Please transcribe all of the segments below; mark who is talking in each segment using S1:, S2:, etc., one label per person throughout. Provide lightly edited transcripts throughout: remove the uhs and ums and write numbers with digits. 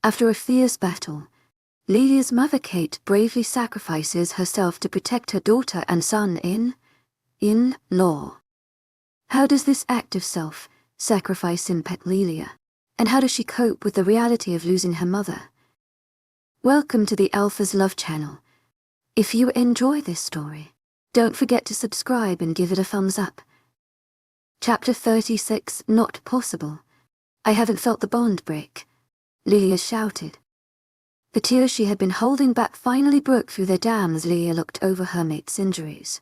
S1: After a fierce battle, Livia's mother Kate bravely sacrifices herself to protect her daughter and son-in-law. How does this act of self-sacrifice impact Livia, and how does she cope with the reality of losing her mother? Welcome to the Alpha's Love channel. If you enjoy this story, don't forget to subscribe and give it a thumbs up. Chapter 36, Not Possible. I haven't felt the bond break, Livia shouted. The tears she had been holding back finally broke through their dam as Livia looked over her mate's injuries.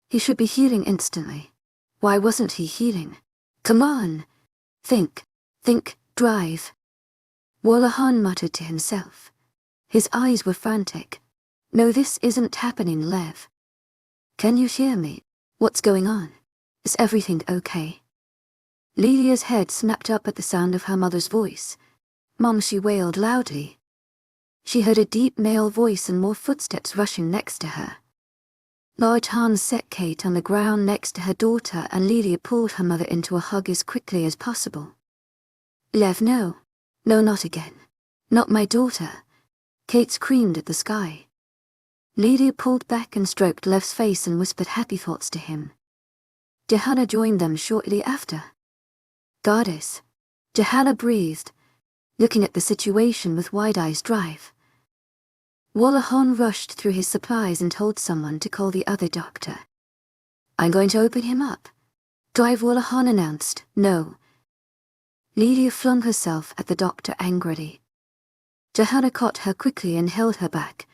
S1: He should be healing instantly. Why wasn't he healing? Come on! Think, drive. Wallahan muttered to himself. His eyes were frantic. No, this isn't happening, Lev. Can you hear me? What's going on? Is everything okay? Livia's head snapped up at the sound of her mother's voice. Mom, she wailed loudly. She heard a deep male voice and more footsteps rushing next to her. Large hands set Kate on the ground next to her daughter, and Livia pulled her mother into a hug as quickly as possible. Lev, no. No, not again. Not my daughter. Kate screamed at the sky. Livia pulled back and stroked Lev's face and whispered happy thoughts to him. Johanna joined them shortly after. Goddess. Johanna breathed, looking at the situation with wide eyes. Drive. Wallahan rushed through his supplies and told someone to call the other doctor. I'm going to open him up. Drive, Wallahan announced. No. Livia flung herself at the doctor angrily. Johanna caught her quickly and held her back,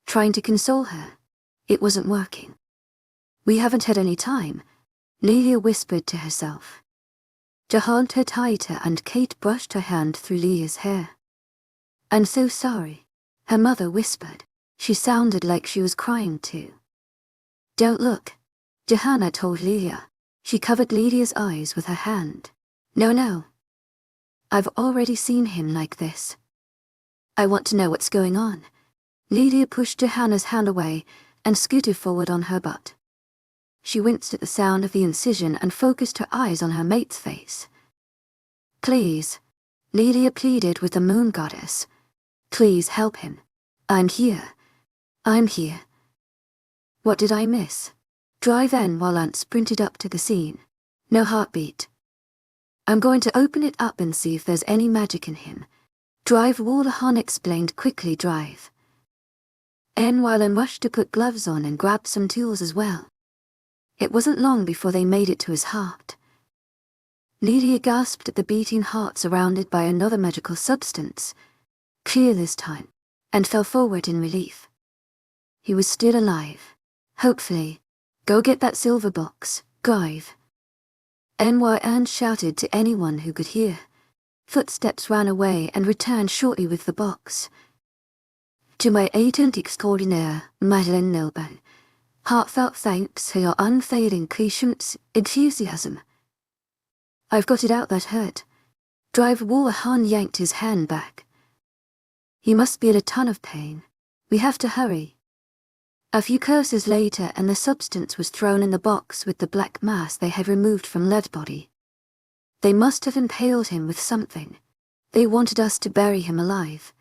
S1: trying to console her. It wasn't working. We haven't had any time, Livia whispered to herself. Johanna held her tighter and Kate brushed her hand through Livia's hair. I'm so sorry, her mother whispered. She sounded like she was crying too. Don't look, Johanna told Livia. She covered Livia's eyes with her hand. No. I've already seen him like this. I want to know what's going on. Livia pushed Johanna's hand away and scooted forward on her butt. She winced at the sound of the incision and focused her eyes on her mate's face. Please, Livia pleaded with the moon goddess. Please help him. I'm here. What did I miss? Drive in while Aunt sprinted up to the scene. No heartbeat. I'm going to open it up and see if there's any magic in him. Drive, Wallahan explained quickly. Drive. While rushed to put gloves on and grabbed some tools as well. It wasn't long before they made it to his heart. Livia gasped at the beating heart surrounded by another magical substance, clear this time, and fell forward in relief. He was still alive. Hopefully. Go get that silver box, drive. Anne shouted to anyone who could hear. Footsteps ran away and returned shortly with the box. To my agent extraordinaire, Madeleine Nilban, heartfelt thanks for your unfailing patience, enthusiasm. I've got it out, that hurt. Drive. Wallahan yanked his hand back. He must be in a ton of pain. We have to hurry. A few curses later and the substance was thrown in the box with the black mass they had removed from Lev's body. They must have impaled him with something. They wanted us to bury him alive.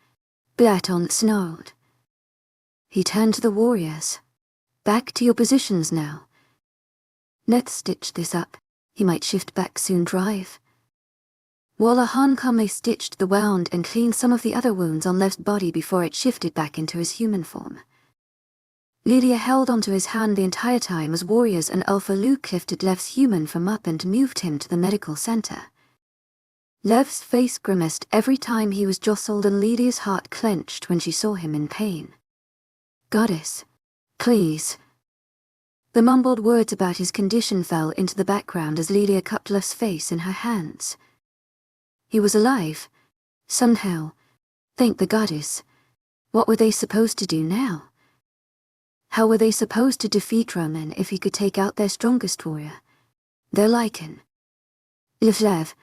S1: Blaton snarled. He turned to the warriors. Back to your positions now. Let's stitch this up. He might shift back soon. Drive. Wallahan calmly stitched the wound and cleaned some of the other wounds on Lev's body before it shifted back into his human form. Livia held onto his hand the entire time as warriors and Alpha Luke lifted Lev's human form up and moved him to the medical center. Lev's face grimaced every time he was jostled and Livia's heart clenched when she saw him in pain. Goddess, please. The mumbled words about his condition fell into the background as Livia cupped Lev's face in her hands. He was alive. Somehow. Thank the goddess. What were they supposed to do now? How were they supposed to defeat Roman if he could take out their strongest warrior? Their Lycan. Lev,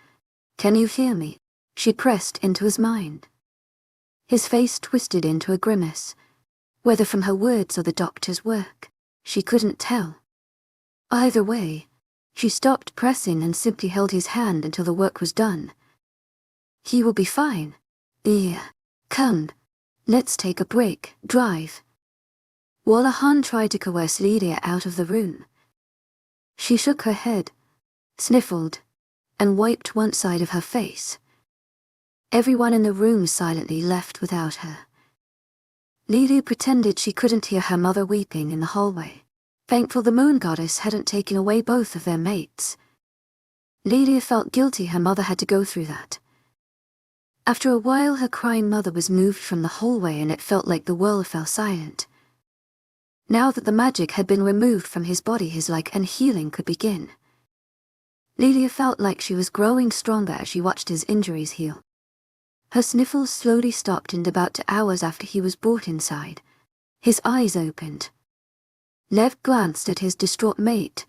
S1: can you hear me? She pressed into his mind. His face twisted into a grimace. Whether from her words or the doctor's work, she couldn't tell. Either way, she stopped pressing and simply held his hand until the work was done. He will be fine. Yeah. Come. Let's take a break, drive. Wallahan tried to coerce Livia out of the room. She shook her head, sniffled, and wiped one side of her face. Everyone in the room silently left without her. Livia pretended she couldn't hear her mother weeping in the hallway, thankful the moon goddess hadn't taken away both of their mates. Livia felt guilty her mother had to go through that. After a while her crying mother was moved from the hallway and it felt like the world fell silent. Now that the magic had been removed from his body, his life and healing could begin. Livia felt like she was growing stronger as she watched his injuries heal. Her sniffles slowly stopped, and about 2 hours after he was brought inside, his eyes opened. Lev glanced at his distraught mate,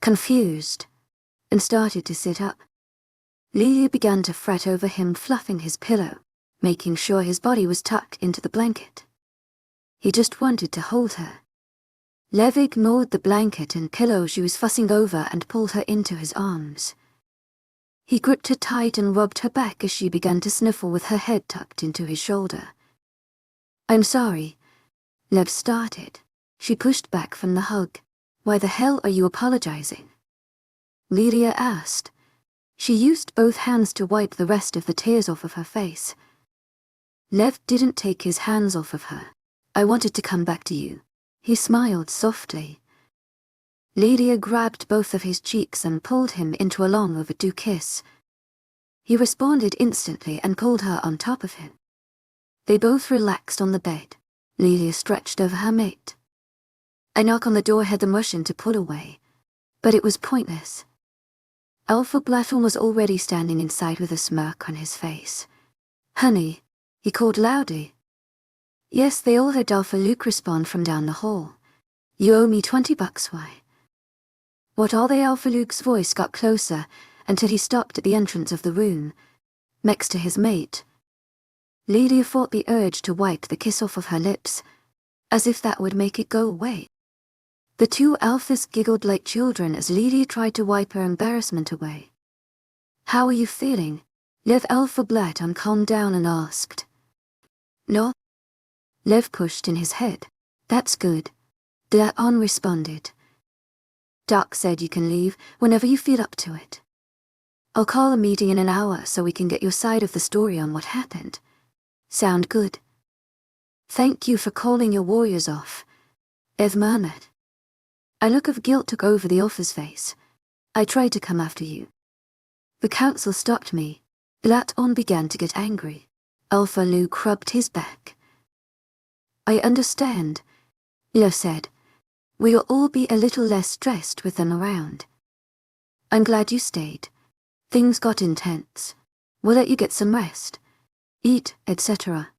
S1: confused, and started to sit up. Livia began to fret over him, fluffing his pillow, making sure his body was tucked into the blanket. He just wanted to hold her. Lev ignored the blanket and pillow she was fussing over and pulled her into his arms. He gripped her tight and rubbed her back as she began to sniffle with her head tucked into his shoulder. "I'm sorry," Lev started. She pushed back from the hug. "Why the hell are you apologizing?" Livia asked. She used both hands to wipe the rest of the tears off of her face. Lev didn't take his hands off of her. "I wanted to come back to you." He smiled softly. Livia grabbed both of his cheeks and pulled him into a long overdue kiss. He responded instantly and pulled her on top of him. They both relaxed on the bed. Livia stretched over her mate. A knock on the door had them rushing to pull away, but it was pointless. Alpha Blathorn was already standing inside with a smirk on his face. "Honey," he called loudly. Yes, they all heard Alpha Luke respond from down the hall. "You owe me $20, why?" What all the Alpha Luke's voice got closer until he stopped at the entrance of the room, next to his mate. Livia fought the urge to wipe the kiss off of her lips, as if that would make it go away. The two Alphas giggled like children as Livia tried to wipe her embarrassment away. "How are you feeling?" Lev Alpha Blathorn calmed down and asked. "No." Lev pushed in his head. "That's good." Blathorn responded. "Doc said you can leave whenever you feel up to it. I'll call a meeting in an hour so we can get your side of the story on what happened. Sound good?" "Thank you for calling your warriors off," Ev murmured. A look of guilt took over the Alpha's face. "I tried to come after you. The council stopped me." Blathorn began to get angry. Alpha Luke rubbed his back. "I understand," Lev said. "We'll all be a little less stressed with them around. I'm glad you stayed. Things got intense. We'll let you get some rest, eat, etc.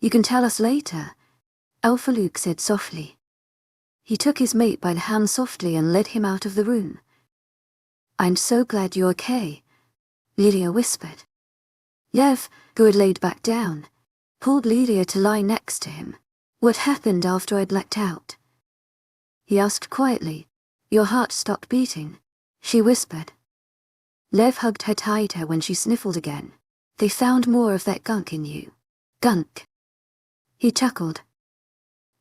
S1: You can tell us later," Alpha Luke said softly. He took his mate by the hand softly and led him out of the room. "I'm so glad you're okay," Livia whispered. Lev, who had laid back down, pulled Livia to lie next to him. "What happened after I blacked out?" he asked quietly. "Your heart stopped beating," she whispered. Lev hugged her tighter when she sniffled again. "They found more of that gunk in you." "Gunk?" he chuckled.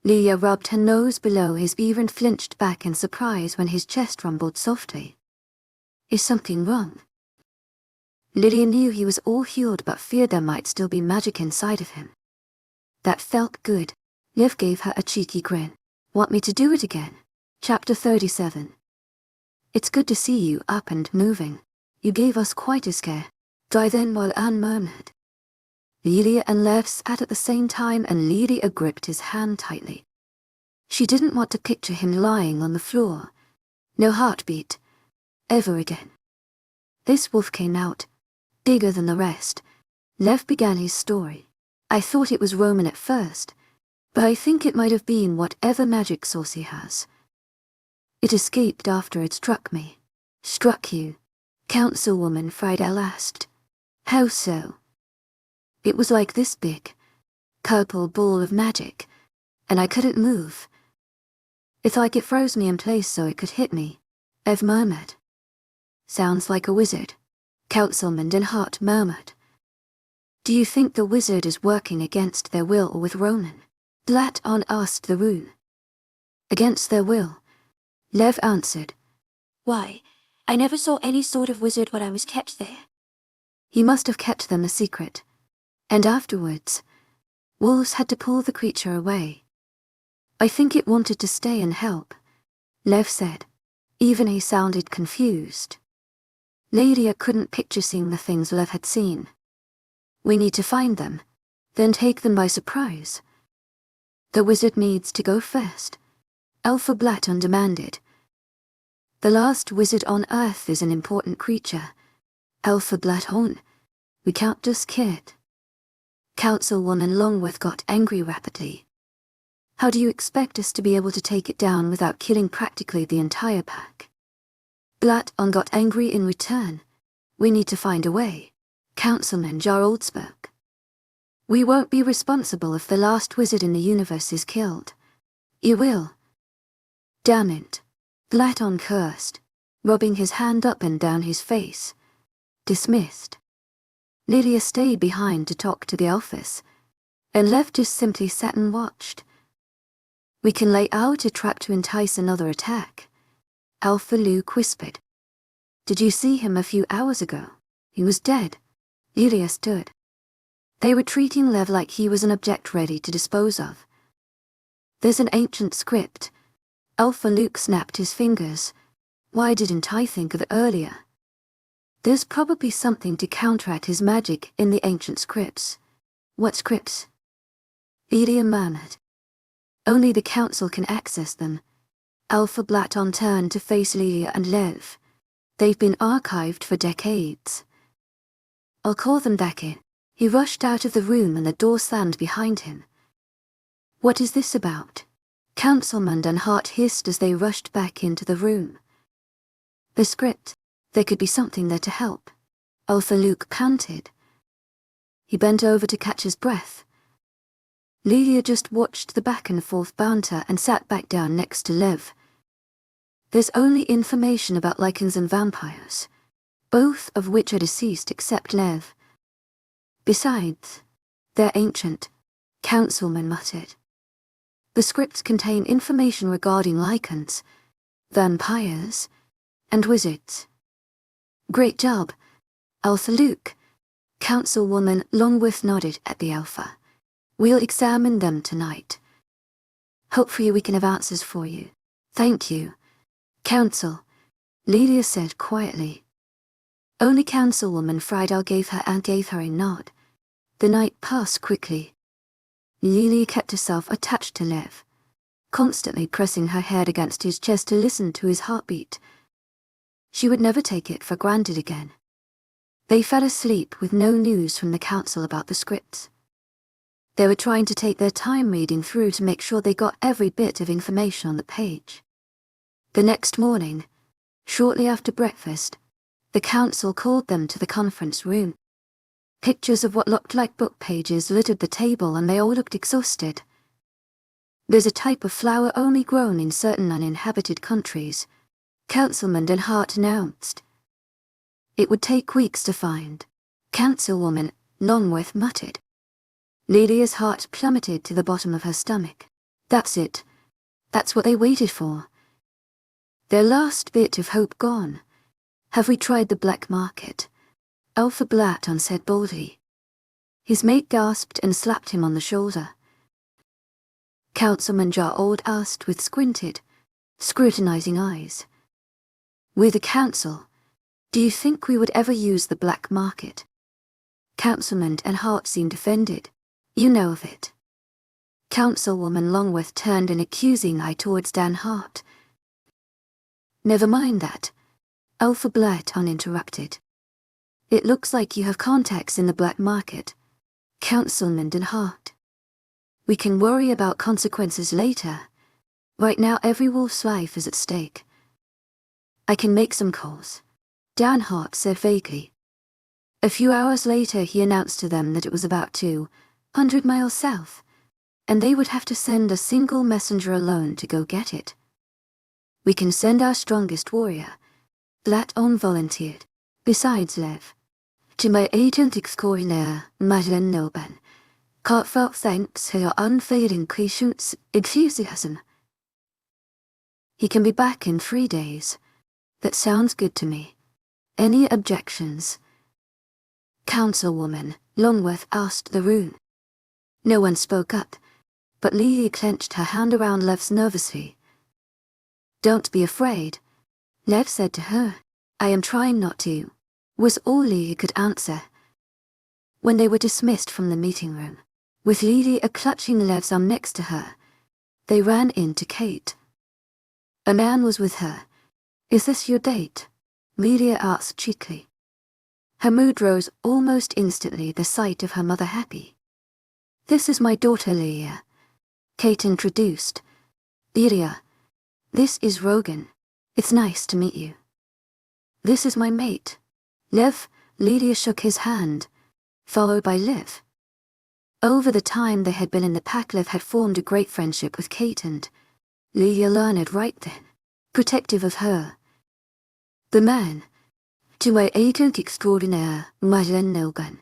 S1: Livia rubbed her nose below his ear and flinched back in surprise when his chest rumbled softly. "Is something wrong?" Livia knew he was all healed but feared there might still be magic inside of him. That felt good. Lev gave her a cheeky grin. "Want me to do it again?" Chapter 37. "It's good to see you up and moving. You gave us quite a scare." Then while Anne murmured. Livia and Lev sat at the same time and Livia gripped his hand tightly. She didn't want to picture him lying on the floor. No heartbeat. Ever again. This wolf came out, bigger than the rest. Lev began his story. "I thought it was Roman at first, but I think it might have been whatever magic source he has. It escaped after it struck me." "Struck you?" Councilwoman Friedel asked. "How so?" "It was like this big, purple ball of magic, and I couldn't move. It's like it froze me in place so it could hit me," Ev murmured. "Sounds like a wizard," Councilman Den Hart murmured. Do you think the wizard is working against their will or with Ronan? Blaton asked the rune. Against their will, Lev answered.
S2: Why, I never saw any sort of wizard when I was kept there.
S1: He must have kept them a secret. And afterwards, wolves had to pull the creature away. I think it wanted to stay and help, Lev said. Even he sounded confused. Livia couldn't picture seeing the things Lev had seen. We need to find them, then take them by surprise. The wizard needs to go first, Alpha Blaton demanded. The last wizard on Earth is an important creature, Alpha Blaton. We can't just kill it. Councilwoman Longworth got angry rapidly. How do you expect us to be able to take it down without killing practically the entire pack? Blaton got angry in return. We need to find a way, Councilman Jarald spoke. We won't be responsible if the last wizard in the universe is killed. You will. Damn it, Blaton cursed, rubbing his hand up and down his face. Dismissed. Livia stayed behind to talk to the Alphas, and Lev just simply sat and watched. We can lay out a trap to entice another attack, Alpha Luke whispered. Did you see him a few hours ago? He was dead. Livia stood. They were treating Lev like he was an object ready to dispose of. There's an ancient script. Alpha Luke snapped his fingers. Why didn't I think of it earlier? There's probably something to counteract his magic in the ancient scripts. What scripts? Livia murmured. Only the council can access them. Alpha Blaton turned to face Livia and Lev. They've been archived for decades. I'll call them back in. He rushed out of the room and the door slammed behind him. What is this about? Councilman and Hart hissed as they rushed back into the room. The script. There could be something there to help. Alpha Luke panted. He bent over to catch his breath. Livia just watched the back and forth banter and sat back down next to Lev. There's only information about lichens and vampires, both of which are deceased except Lev. Besides, they're ancient, Councilman muttered. The scripts contain information regarding lichens, vampires, and wizards. Great job, Alpha Luke. Councilwoman Longworth nodded at the Alpha. We'll examine them tonight. Hopefully we can have answers for you. Thank you. Council, Livia said quietly. Only Councilwoman Friedel gave her a nod. The night passed quickly. Livia kept herself attached to Lev, constantly pressing her head against his chest to listen to his heartbeat. She would never take it for granted again. They fell asleep with no news from the council about the scripts. They were trying to take their time reading through to make sure they got every bit of information on the page. The next morning, shortly after breakfast, the council called them to the conference room. Pictures of what looked like book pages littered the table and they all looked exhausted. There's a type of flower only grown in certain uninhabited countries, Councilman Den Hart announced. It would take weeks to find, Councilwoman Longworth muttered. Livia's heart plummeted to the bottom of her stomach. That's it. That's what they waited for. Their last bit of hope gone. Have we tried the black market? Alpha Blaton said boldly. His mate gasped and slapped him on the shoulder. Councilman Jarald asked with squinted, scrutinizing eyes. We're the council. Do you think we would ever use the black market? Councilman and Hart seemed offended. You know of it. Councilwoman Longworth turned an accusing eye towards Dan Hart. Never mind that, Alpha Blaton interrupted. It looks like you have contacts in the black market, Councilman Den Hart. We can worry about consequences later. Right now every wolf's life is at stake. I can make some calls, Dan Hart said vaguely. A few hours later he announced to them that it was about 200 miles south, and they would have to send a single messenger alone to go get it. We can send our strongest warrior, Blaton volunteered, besides Lev. To my agent extraordinaire, Madeleine Noban, heartfelt thanks for your unfailing patience, enthusiasm. He can be back in 3 days. That sounds good to me. Any objections? Councilwoman Longworth asked the room. No one spoke up, but Livia clenched her hand around Lev's nervously. Don't be afraid, Lev said to her. I am trying not to, was all Livia could answer. When they were dismissed from the meeting room, with Livia clutching Lev's arm next to her, they ran into Kate. A man was with her. Is this your date? Livia asked cheekily. Her mood rose almost instantly the sight of her mother happy. This is my daughter Livia, Kate introduced. Livia, this is Rogan. It's nice to meet you. This is my mate, Lev. Livia shook his hand, followed by Liv. Over the time they had been in the pack, Liv had formed a great friendship with Kate, and Livia learned right then, protective of her. The man, to my agent extraordinaire, Madeleine Noban,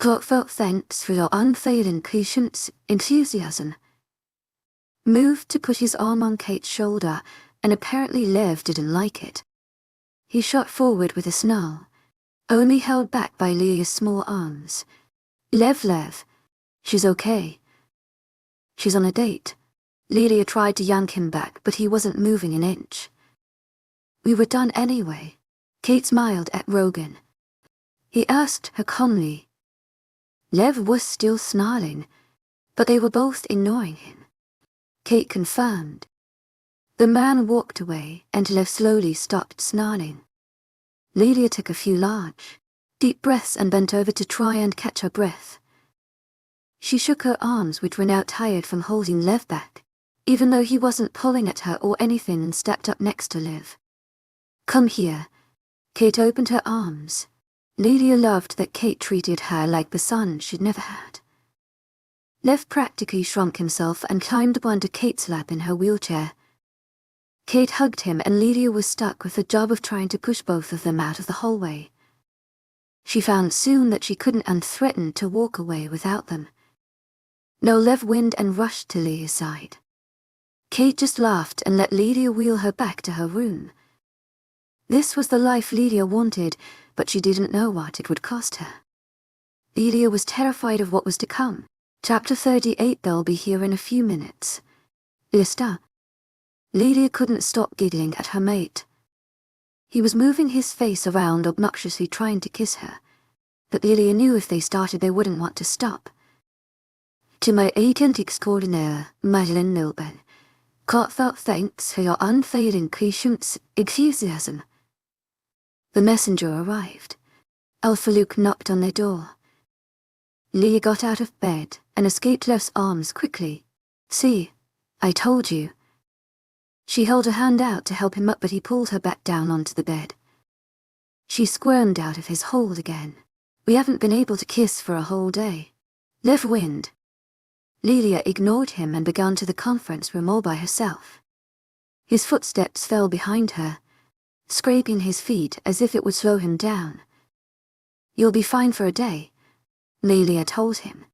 S1: heartfelt thanks for your unfailing patience, enthusiasm. Moved to put his arm on Kate's shoulder, and apparently Lev didn't like it. He shot forward with a snarl, only held back by Livia's small arms. Lev, she's okay. She's on a date. Livia tried to yank him back, but he wasn't moving an inch. We were done anyway. Kate smiled at Rogan. He asked her calmly. Lev was still snarling, but they were both ignoring him. Kate confirmed. The man walked away, and Lev slowly stopped snarling. Livia took a few large, deep breaths and bent over to try and catch her breath. She shook her arms, which were now tired from holding Lev back, even though he wasn't pulling at her or anything, and stepped up next to Liv. Come here. Kate opened her arms. Livia loved that Kate treated her like the son she'd never had. Lev practically shrunk himself and climbed up onto Kate's lap in her wheelchair. Kate hugged him, and Livia was stuck with the job of trying to push both of them out of the hallway. She found soon that she couldn't unthreatened to walk away without them. No, Lev whined and rushed to Livia's side. Kate just laughed and let Livia wheel her back to her room. This was the life Livia wanted, but she didn't know what it would cost her. Livia was terrified of what was to come. Chapter 38. They'll be here in a few minutes. Lista. Livia couldn't stop giggling at her mate. He was moving his face around obnoxiously trying to kiss her, but Livia knew if they started they wouldn't want to stop. To my agent extraordinaire, Madeleine Noban, heartfelt thanks for your unfailing patience, enthusiasm. The messenger arrived. Alpha Luke knocked on their door. Livia got out of bed and escaped Lev's arms quickly. See, I told you. She held a hand out to help him up, but he pulled her back down onto the bed. She squirmed out of his hold again. We haven't been able to kiss for a whole day. Lev whined. Livia ignored him and began to the conference room all by herself. His footsteps fell behind her, scraping his feet as if it would slow him down. You'll be fine for a day, Livia told him.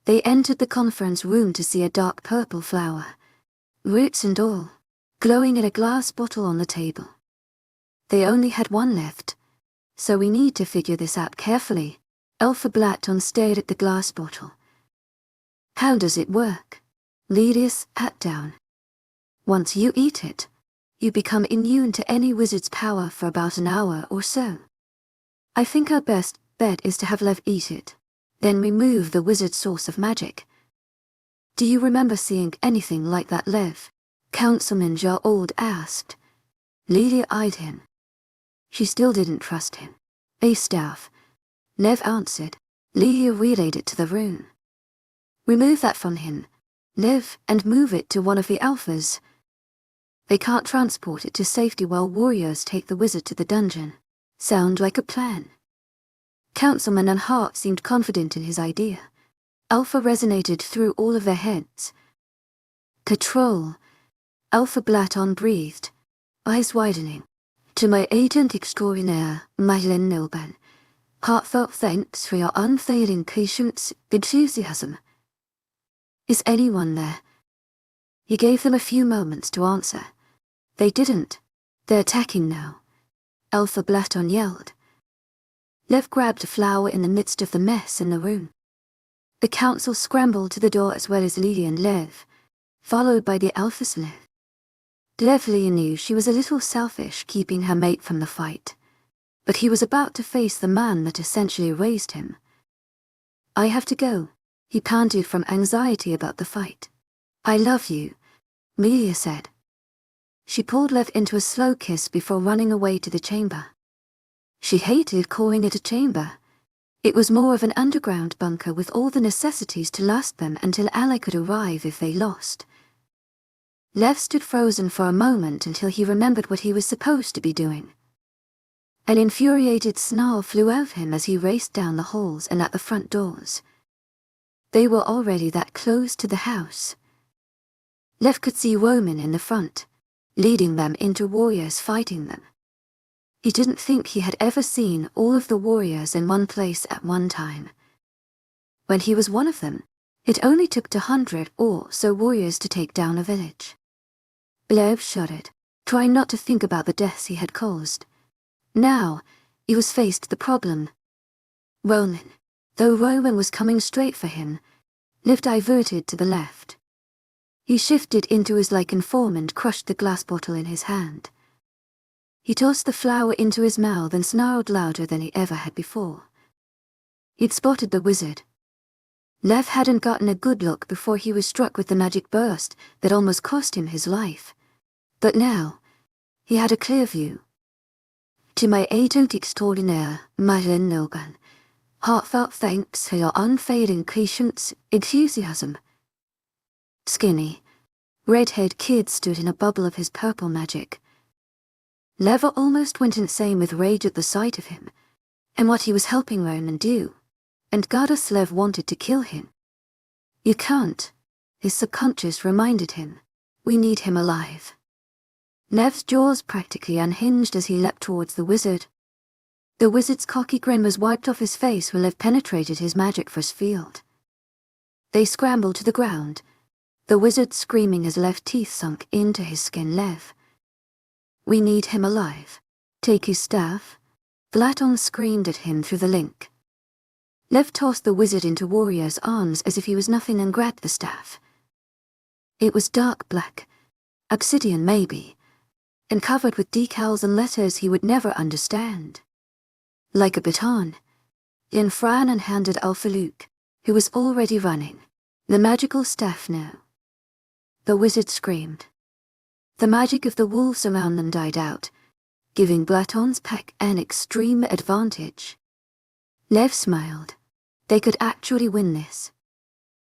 S1: They entered the conference room to see a dark purple flower, roots and all, glowing in a glass bottle on the table. They only had one left, so we need to figure this out carefully. Alpha Blackton stared at the glass bottle. How does it work? Livia sat down. Once you eat it, you become immune to any wizard's power for about an hour or so. I think our best bet is to have Lev eat it, then remove the wizard's source of magic. Do you remember seeing anything like that, Lev? Councilman Jarl asked. Livia eyed him. She still didn't trust him. A staff, Lev answered. Livia relayed it to the room. Remove that from him, Lev, and move it to one of the alphas. They can't transport it to safety while warriors take the wizard to the dungeon. Sound like a plan. Councilman and Hart seemed confident in his idea. Alpha resonated through all of their heads. Control. Alpha Blackton breathed, eyes widening. To my agent extraordinaire, Madeleine Noban, Heartfelt thanks for your unfailing patience, enthusiasm. Is anyone there? He gave them a few moments to answer. They didn't. They're attacking now. Alpha Blaton yelled. Lev grabbed a flower in the midst of the mess in the room. The council scrambled to the door as well as Livia and Lev, followed by the Alpha's Lev. Livia knew she was a little selfish keeping her mate from the fight, but he was about to face the man that essentially raised him. I have to go, he panted from anxiety about the fight. I love you, Livia said. She pulled Lev into a slow kiss before running away to the chamber. She hated calling it a chamber. It was more of an underground bunker with all the necessities to last them until Ally could arrive if they lost. Lev stood frozen for a moment until he remembered what he was supposed to be doing. An infuriated snarl flew out of him as he raced down the halls and at the front doors. They were already that close to the house. Lev could see Roman in the front, leading them into warriors fighting them. He didn't think he had ever seen all of the warriors in one place at one time. When he was one of them, it only took 100 or so warriors to take down a village. Lev shuddered, trying not to think about the deaths he had caused. Now, he was faced the problem. Roman, though Roman was coming straight for him, Lev diverted to the left. He shifted into his lichen form and crushed the glass bottle in his hand. He tossed the flower into his mouth and snarled louder than he ever had before. He'd spotted the wizard. Lev hadn't gotten a good look before he was struck with the magic burst that almost cost him his life. But now, he had a clear view. To my agent extraordinaire, Marlin Logan, heartfelt thanks for your unfailing patience, enthusiasm. Skinny, red-haired kid stood in a bubble of his purple magic. Lev almost went insane with rage at the sight of him, and what he was helping Roman do, and Goddess Lev wanted to kill him. You can't, his subconscious reminded him. We need him alive. Lev's jaws practically unhinged as he leapt towards the wizard. The wizard's cocky grin was wiped off his face when Lev penetrated his magic force field. They scrambled to the ground, the wizard screaming as Lev's teeth sunk into his skin. Lev. We need him alive. Take his staff. Blaton screamed at him through the link. Lev tossed the wizard into Warrior's arms as if he was nothing and grabbed the staff. It was dark black, obsidian maybe, and covered with decals and letters he would never understand. Like a baton, Lin fran and handed Alpha Luke, who was already running, the magical staff now. The wizard screamed. The magic of the wolves around them died out, giving Blaton's pack an extreme advantage. Lev smiled. They could actually win this.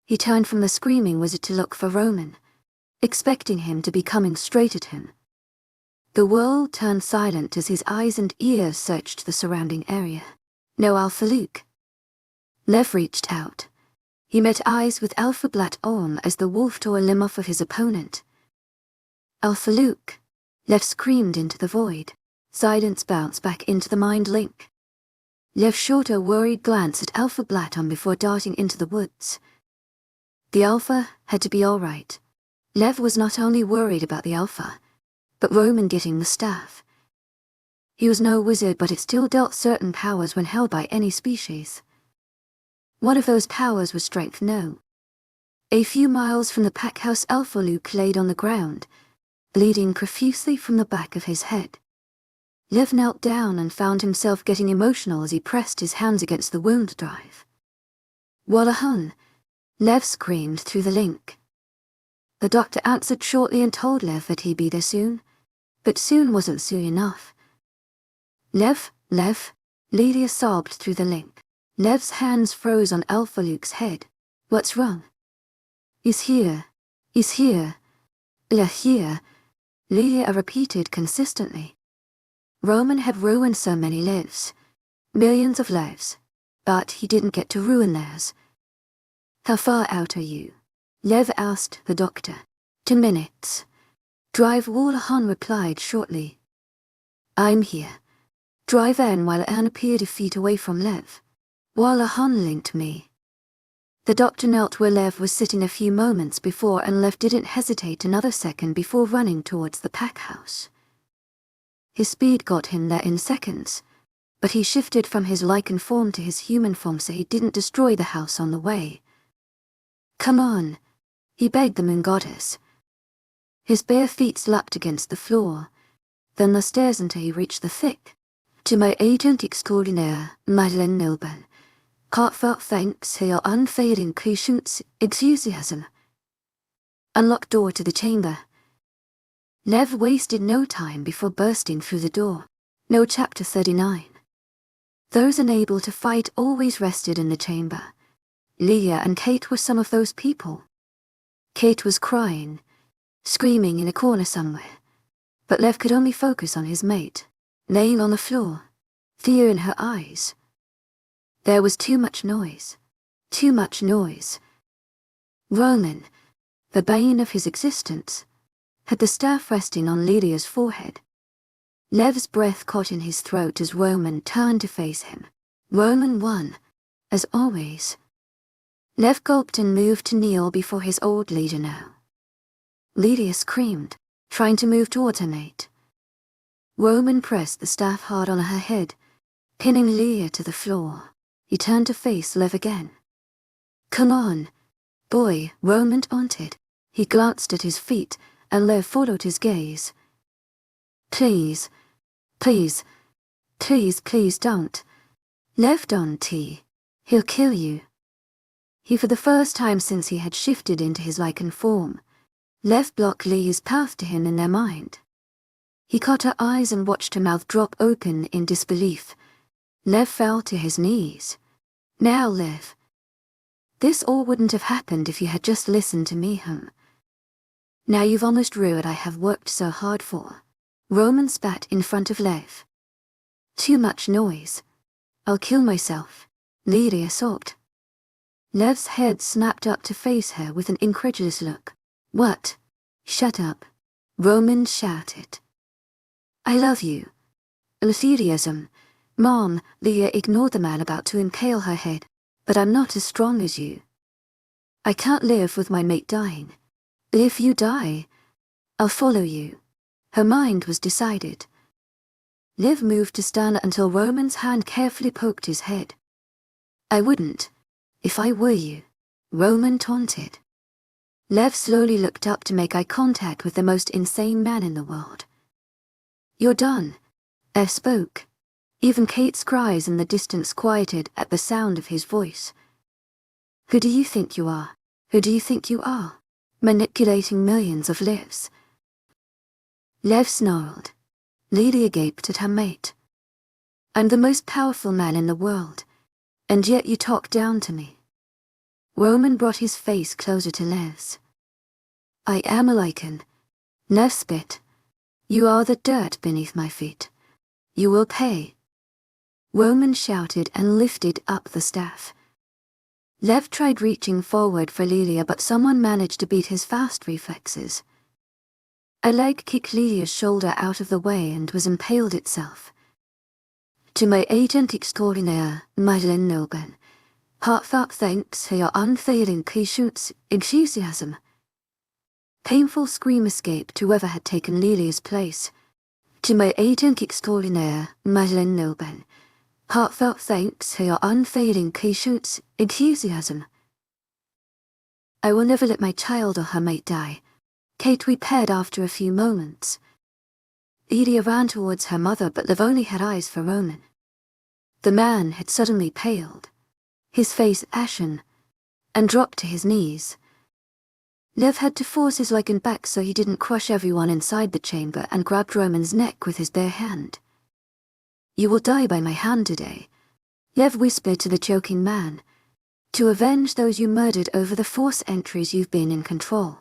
S1: He turned from the screaming wizard to look for Roman, expecting him to be coming straight at him. The world turned silent as his eyes and ears searched the surrounding area. No Alpha Luke. Lev reached out. He met eyes with Alpha Blaton as the wolf tore a limb off of his opponent. Alpha Luke, Lev screamed into the void. Silence bounced back into the mind link. Lev shot a worried glance at Alpha Blaton before darting into the woods. The Alpha had to be all right. Lev was not only worried about the Alpha, but Roman getting the staff. He was no wizard, but it still dealt certain powers when held by any species. One of those powers was strength. No. A few miles from the pack house, Alpha Luke laid on the ground, bleeding profusely from the back of his head. Lev knelt down and found himself getting emotional as he pressed his hands against the wound drive. Wallahun, Lev screamed through the link. The doctor answered shortly and told Lev that he'd be there soon, but soon wasn't soon enough. Lev, Livia sobbed through the link. Lev's hands froze on Alpha Luke's head. What's wrong? He's here. Lev here, Livia repeated consistently. Roman had ruined so many lives, millions of lives, but he didn't get to ruin theirs. How far out are you? Lev asked the doctor. 2 minutes. Drive Wallahun replied shortly. I'm here. Drive in while Anne appeared a feet away from Lev. While a hun linked me. The doctor knelt where Lev was sitting a few moments before, and Lev didn't hesitate another second before running towards the pack house. His speed got him there in seconds, but he shifted from his lichen form to his human form so he didn't destroy the house on the way. Come on, he begged the moon goddess. His bare feet slapped against the floor, then the stairs until he reached the thick. To my agent extraordinaire, Madeleine Nilben, heartfelt thanks for your unfailing patience, enthusiasm. Unlocked door to the chamber. Lev wasted no time before bursting through the door. No chapter 39. Those unable to fight always rested in the chamber. Livia and Kate were some of those people. Kate was crying, screaming in a corner somewhere, but Lev could only focus on his mate, laying on the floor, fear in her eyes. There was too much noise. Too much noise. Roman, the bane of his existence, had the staff resting on Livia's forehead. Lev's breath caught in his throat as Roman turned to face him. Roman won, as always. Lev gulped and moved to kneel before his old leader now. Livia screamed, trying to move towards her mate. Roman pressed the staff hard on her head, pinning Livia to the floor. He turned to face Lev again. Come on, boy, Roman taunted. He glanced at his feet, and Lev followed his gaze. Please, please, please, please don't. Lev don't. He'll kill you. He, for the first time since he had shifted into his lichen form, Lev blocked Lee's path to him in their mind. He caught her eyes and watched her mouth drop open in disbelief. Lev fell to his knees. Now, Lev. This all wouldn't have happened if you had just listened to me, Now you've almost ruined what I have worked so hard for. Roman spat in front of Lev. Too much noise. I'll kill myself, Livia sobbed. Lev's head snapped up to face her with an incredulous look. What? Shut up, Roman shouted. I love you. Enthusiasm. Mom, Livia ignored the man about to impale her head. But I'm not as strong as you. I can't live with my mate dying. If you die, I'll follow you. Her mind was decided. Liv moved to stand until Roman's hand carefully poked his head. I wouldn't, if I were you, Roman taunted. Lev slowly looked up to make eye contact with the most insane man in the world. You're done, Lev spoke. Even Kate's cries in the distance quieted at the sound of his voice. Who do you think you are? Who do you think you are? Manipulating millions of lives. Lev snarled. Livia gaped at her mate. I'm the most powerful man in the world, and yet you talk down to me. Roman brought his face closer to Lev's. I am a lichen. Lev spit. You are the dirt beneath my feet. You will pay. Roman shouted and lifted up the staff. Lev tried reaching forward for Livia, but someone managed to beat his fast reflexes. A leg kicked Livia's shoulder out of the way and was impaled itself. To my agent extraordinaire, Madeleine Nilben, heartfelt thanks for your unfailing patience, enthusiasm. Painful scream escaped to whoever had taken Livia's place. To my agent extraordinaire, Madeleine Nilben, heartfelt thanks for your unfailing patience, enthusiasm. I will never let my child or her mate die. Kate repaired after a few moments. Livia ran towards her mother, but Liv only had eyes for Roman. The man had suddenly paled, his face ashen, and dropped to his knees. Lev had to force his lichen back so he didn't crush everyone inside the chamber, and grabbed Roman's neck with his bare hand. You will die by my hand today, Lev whispered to the choking man, to avenge those you murdered over the force entries you've been in control.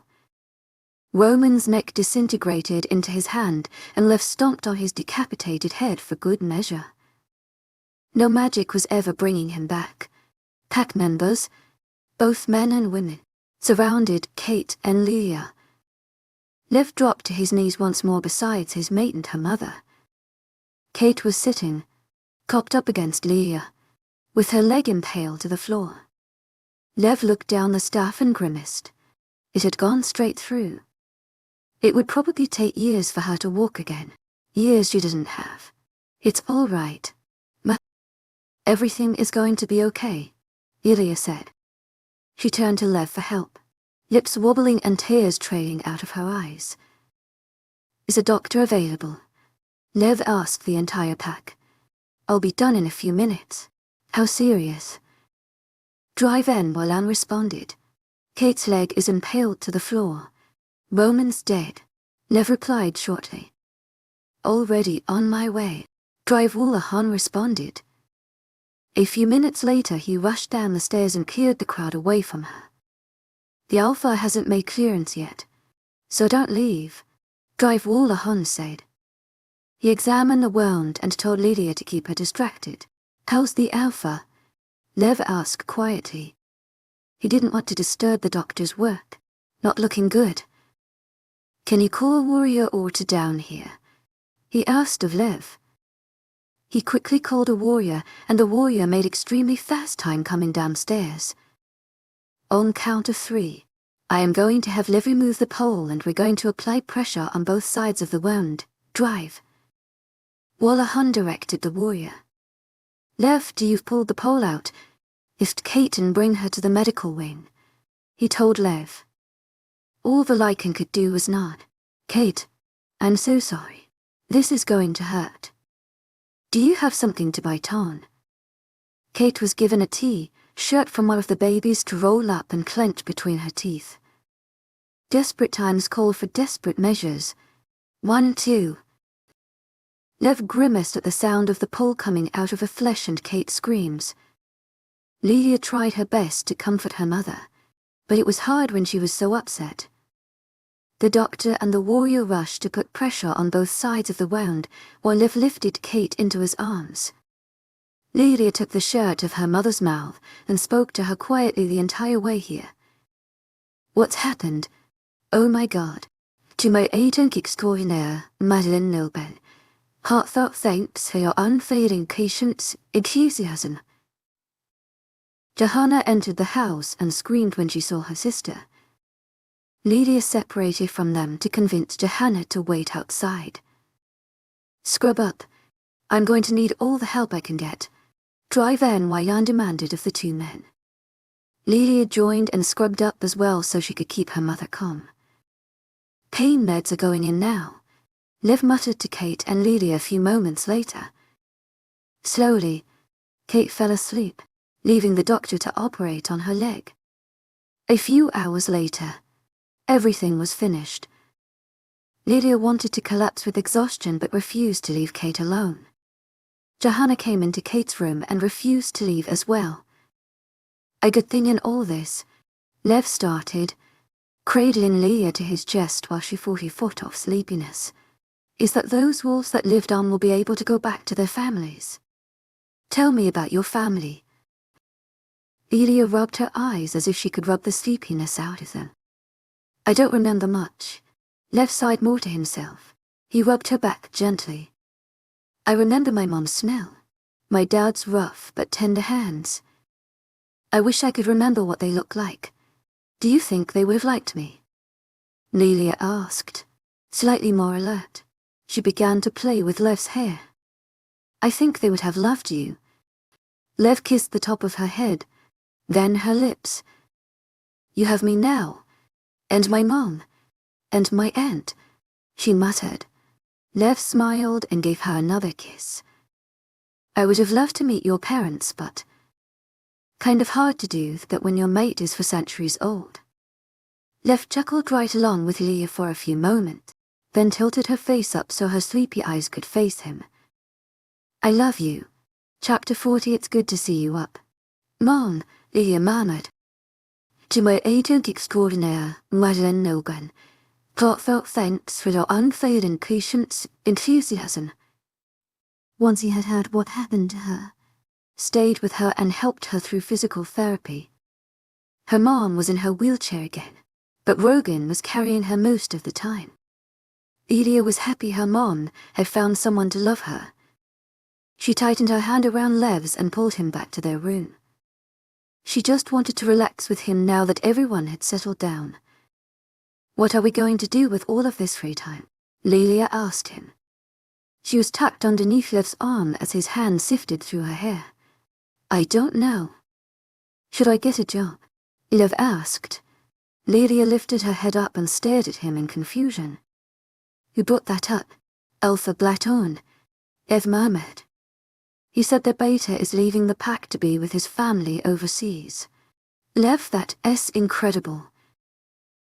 S1: Roman's neck disintegrated into his hand, and Lev stomped on his decapitated head for good measure. No magic was ever bringing him back. Pack members, both men and women, surrounded Kate and Livia. Lev dropped to his knees once more beside his mate and her mother. Kate was sitting, cocked up against Livia, with her leg impaled to the floor. Lev looked down the staff and grimaced. It had gone straight through. It would probably take years for her to walk again. Years she didn't have. It's all right. Everything is going to be okay, Livia said. She turned to Lev for help, lips wobbling and tears trailing out of her eyes. Is a doctor available? Lev asked the entire pack. I'll be done in a few minutes. How serious? Drive in, while Anne responded. Kate's leg is impaled to the floor. Roman's dead. Lev replied shortly. Already on my way. Drive-Wullahan responded. A few minutes later he rushed down the stairs and cleared the crowd away from her. The Alpha hasn't made clearance yet, so don't leave, Drive-Wullahan said. He examined the wound and told Livia to keep her distracted. How's the Alpha? Lev asked quietly. He didn't want to disturb the doctor's work. Not looking good. Can you call a warrior or two down here? He asked of Lev. He quickly called a warrior, and the warrior made extremely fast time coming downstairs. On count of 3, I am going to have Lev remove the pole and we're going to apply pressure on both sides of the wound. Drive. Wullahan directed the warrior. Lev, you've pulled the pole out. Lift Kate and bring her to the medical wing. He told Lev. All the Lycan could do was nod. Kate, I'm so sorry. This is going to hurt. Do you have something to bite on? Kate was given a T-shirt from one of the babies to roll up and clench between her teeth. Desperate times call for desperate measures. 1, 2. Lev grimaced at the sound of the pole coming out of her flesh and Kate's screams. Livia tried her best to comfort her mother, but it was hard when she was so upset. The doctor and the warrior rushed to put pressure on both sides of the wound, while Lev lifted Kate into his arms. Livia took the shirt of her mother's mouth and spoke to her quietly the entire way here. What's happened? Oh my God. To my agent extraordinaire, Madeleine Nobel. Heartfelt thanks for your unfailing patience, enthusiasm. Johanna entered the house and screamed when she saw her sister. Livia separated from them to convince Johanna to wait outside. Scrub up. I'm going to need all the help I can get. Drive in, Wayan demanded of the 2 men. Livia joined and scrubbed up as well so she could keep her mother calm. Pain meds are going in now, Liv muttered to Kate and Livia a few moments later. Slowly, Kate fell asleep, leaving the doctor to operate on her leg. A few hours later, everything was finished. Livia wanted to collapse with exhaustion but refused to leave Kate alone. Johanna came into Kate's room and refused to leave as well. A good thing in all this, Lev started, cradling Livia to his chest while she fought off sleepiness, is that those wolves that lived on will be able to go back to their families. Tell me about your family. Livia rubbed her eyes as if she could rub the sleepiness out of them. I don't remember much. Lev sighed more to himself. He rubbed her back gently. I remember my mom's smell, my dad's rough but tender hands. I wish I could remember what they looked like. Do you think they would have liked me? Livia asked, slightly more alert. She began to play with Lev's hair. I think they would have loved you. Lev kissed the top of her head, then her lips. You have me now, and my mom, and my aunt, she muttered. Lev smiled and gave her another kiss. I would have loved to meet your parents, but kind of hard to do that when your mate is for centuries old. Lev chuckled right along with Livia for a few moments, then tilted her face up so her sleepy eyes could face him. I love you. Chapter 40. It's good to see you up. Mom, Livia murmured. To my agent extraordinaire, Madeleine Nogan, heartfelt thanks for your unfailing patience, enthusiasm. Once he had heard what happened to her, stayed with her and helped her through physical therapy. Her mom was in her wheelchair again, but Rogan was carrying her most of the time. Livia was happy her mom had found someone to love her. She tightened her hand around Lev's and pulled him back to their room. She just wanted to relax with him now that everyone had settled down. "What are we going to do with all of this free time?" Livia asked him. She was tucked underneath Lev's arm as his hand sifted through her hair. "I don't know." "Should I get a job?" Lev asked. Livia lifted her head up and stared at him in confusion. "Who brought that up?" "Alpha Blaton," Lev murmured. "He said that Beta is leaving the pack to be with his family overseas." "Lev, that's incredible."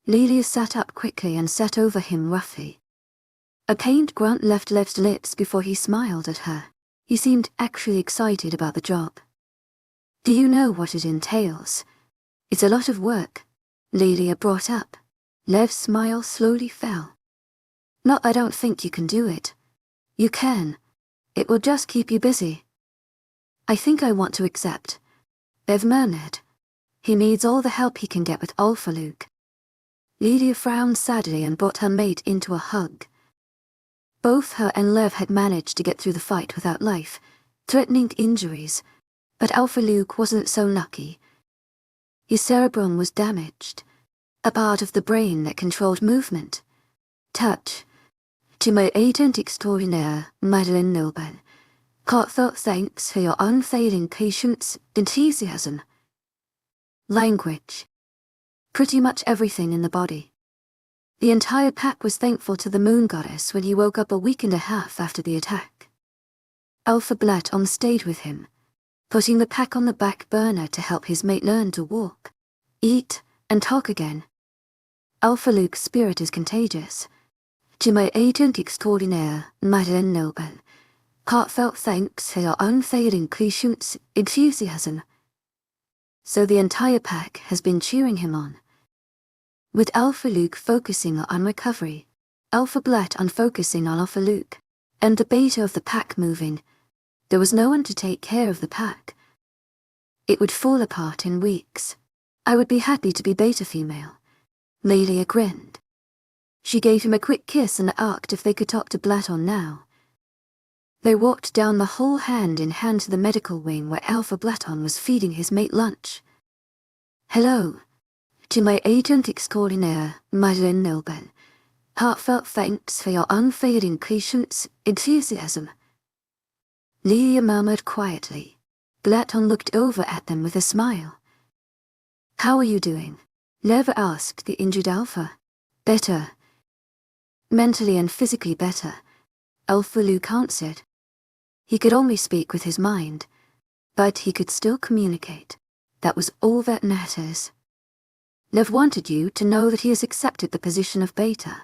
S1: Livia sat up quickly and sat over him roughly. A pained grunt left Lev's lips before he smiled at her. He seemed actually excited about the job. "Do you know what it entails?" "It's a lot of work," Livia brought up. Lev's smile slowly fell. "Not I don't think you can do it. You can. It will just keep you busy." "I think I want to accept," Lev murmured. He needs all the help he can get with Alpha Luke. Livia frowned sadly and brought her mate into a hug. Both her and Lev had managed to get through the fight without life-threatening injuries, but Alpha Luke wasn't so lucky. His cerebrum was damaged, a part of the brain that controlled movement, touch. "To my agent extraordinaire, Madeleine Noble, heartfelt thanks for your unfailing patience, enthusiasm." Language. Pretty much everything in the body. The entire pack was thankful to the moon goddess when he woke up a week and a half after the attack. Alpha Blaton stayed with him, putting the pack on the back burner to help his mate learn to walk, eat, and talk again. Alpha Luke's spirit is contagious. "To my agent extraordinaire, Madeleine Noble, heartfelt thanks for your unfailing patience, enthusiasm." So the entire pack has been cheering him on. With Alpha Luke focusing on recovery, Alpha Blaton focusing on Alpha Luke, and the beta of the pack moving, there was no one to take care of the pack. It would fall apart in weeks. "I would be happy to be beta female." Livia grinned. She gave him a quick kiss and asked if they could talk to Blaton now. They walked down the hall hand in hand to the medical wing where Alpha Blaton was feeding his mate lunch. "Hello. To my agent extraordinaire, Madeleine Noble, heartfelt thanks for your unfailing patience, enthusiasm." Livia murmured quietly. Blaton looked over at them with a smile. "How are you doing?" Lev asked the injured Alpha. "Better. Mentally and physically better," Alpha Luke answered. He could only speak with his mind, but he could still communicate. That was all that matters. "Lev wanted you to know that he has accepted the position of beta,"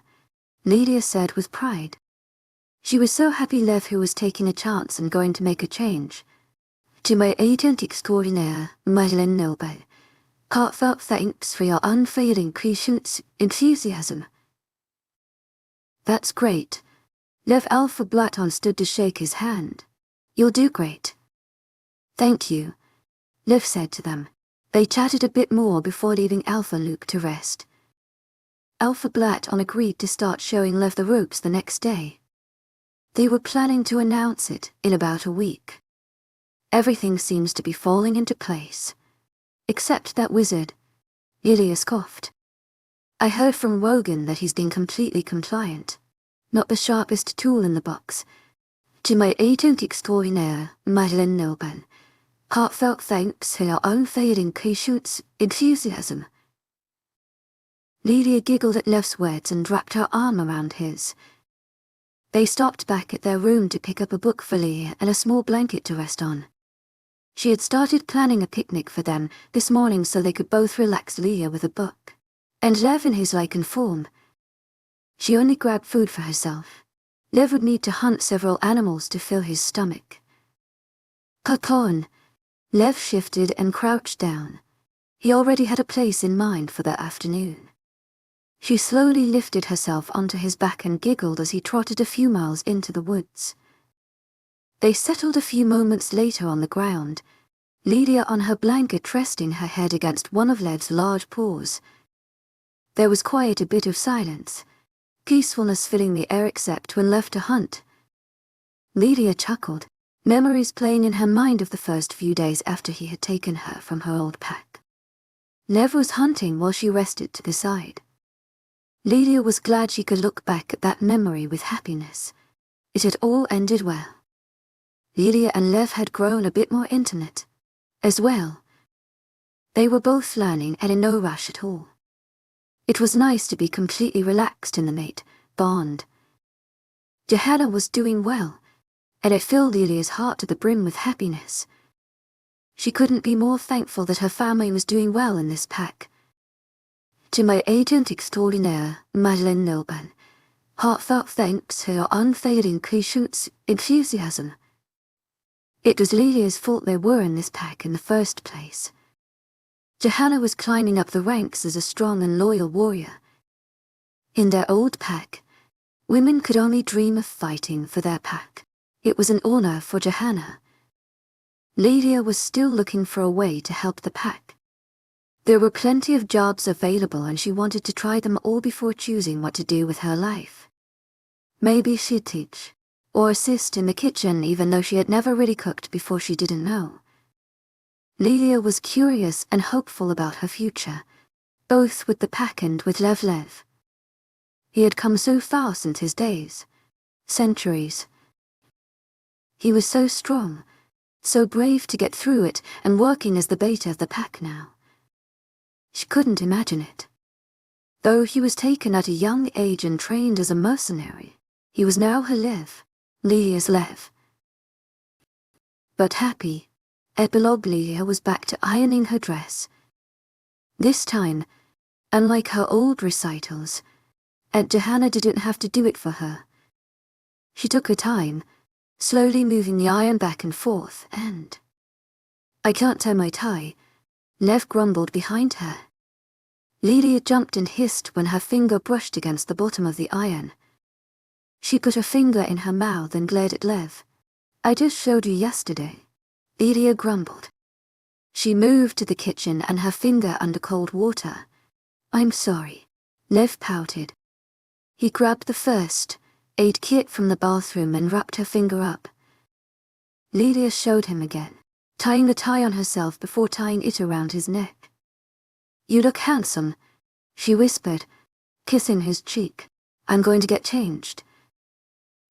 S1: Livia said with pride. She was so happy Lev who was taking a chance and going to make a change. "To my agent extraordinaire, Madeleine Noble, heartfelt thanks for your unfailing patience, enthusiasm." "That's great." Lev Alpha Blaton stood to shake his hand. "You'll do great." "Thank you," Lev said to them. They chatted a bit more before leaving Alpha Luke to rest. Alpha Blaton agreed to start showing Lev the ropes the next day. They were planning to announce it in about a week. Everything seems to be falling into place. Except that wizard. Ilias coughed. "I heard from Wogan that he's been completely compliant. Not the sharpest tool in the box. To my agent extraordinaire, Madeleine Noble, heartfelt thanks for your unfailing patience, enthusiasm." Livia giggled at Lev's words and wrapped her arm around his. They stopped back at their room to pick up a book for Livia and a small blanket to rest on. She had started planning a picnic for them this morning so they could both relax Livia with a book. And Lev in his lichen form. She only grabbed food for herself. Lev would need to hunt several animals to fill his stomach. "Capon." Lev shifted and crouched down. He already had a place in mind for that afternoon. She slowly lifted herself onto his back and giggled as he trotted a few miles into the woods. They settled a few moments later on the ground, Livia on her blanket resting her head against one of Lev's large paws. There was quite a bit of silence, peacefulness filling the air except when left to hunt. Livia chuckled. Memories playing in her mind of the first few days after he had taken her from her old pack. Lev was hunting while she rested to the side. Livia was glad she could look back at that memory with happiness. It had all ended well. Livia and Lev had grown a bit more intimate, as well. They were both learning and in no rush at all. It was nice to be completely relaxed in the mate bond. Johanna was doing well, and it filled Livia's heart to the brim with happiness. She couldn't be more thankful that her family was doing well in this pack. To my agent extraordinaire, Madeleine Nilban, heartfelt thanks for your unfailing patience, enthusiasm. It was Livia's fault they were in this pack in the first place. Johanna was climbing up the ranks as a strong and loyal warrior. In their old pack, women could only dream of fighting for their pack. It was an honor for Johanna. Livia was still looking for a way to help the pack. There were plenty of jobs available and she wanted to try them all before choosing what to do with her life. Maybe she'd teach, or assist in the kitchen even though she had never really cooked before she didn't know. Livia was curious and hopeful about her future, both with the pack and with Lev. He had come so far since his days. Centuries. He was so strong, so brave to get through it and working as the beta of the pack now. She couldn't imagine it. Though he was taken at a young age and trained as a mercenary, he was now her Livia's Lev. But happy, epilogue Livia was back to ironing her dress. This time, unlike her old recitals, Aunt Johanna didn't have to do it for her. She took her time, slowly moving the iron back and forth, and... "I can't tie my tie," Lev grumbled behind her. Livia jumped and hissed when her finger brushed against the bottom of the iron. She put her finger in her mouth and glared at Lev. "I just showed you yesterday," Livia grumbled. She moved to the kitchen and her finger under cold water. "I'm sorry," Lev pouted. He grabbed the first aid kit from the bathroom and wrapped her finger up. Livia showed him again, tying the tie on herself before tying it around his neck. "You look handsome," she whispered, kissing his cheek. "I'm going to get changed."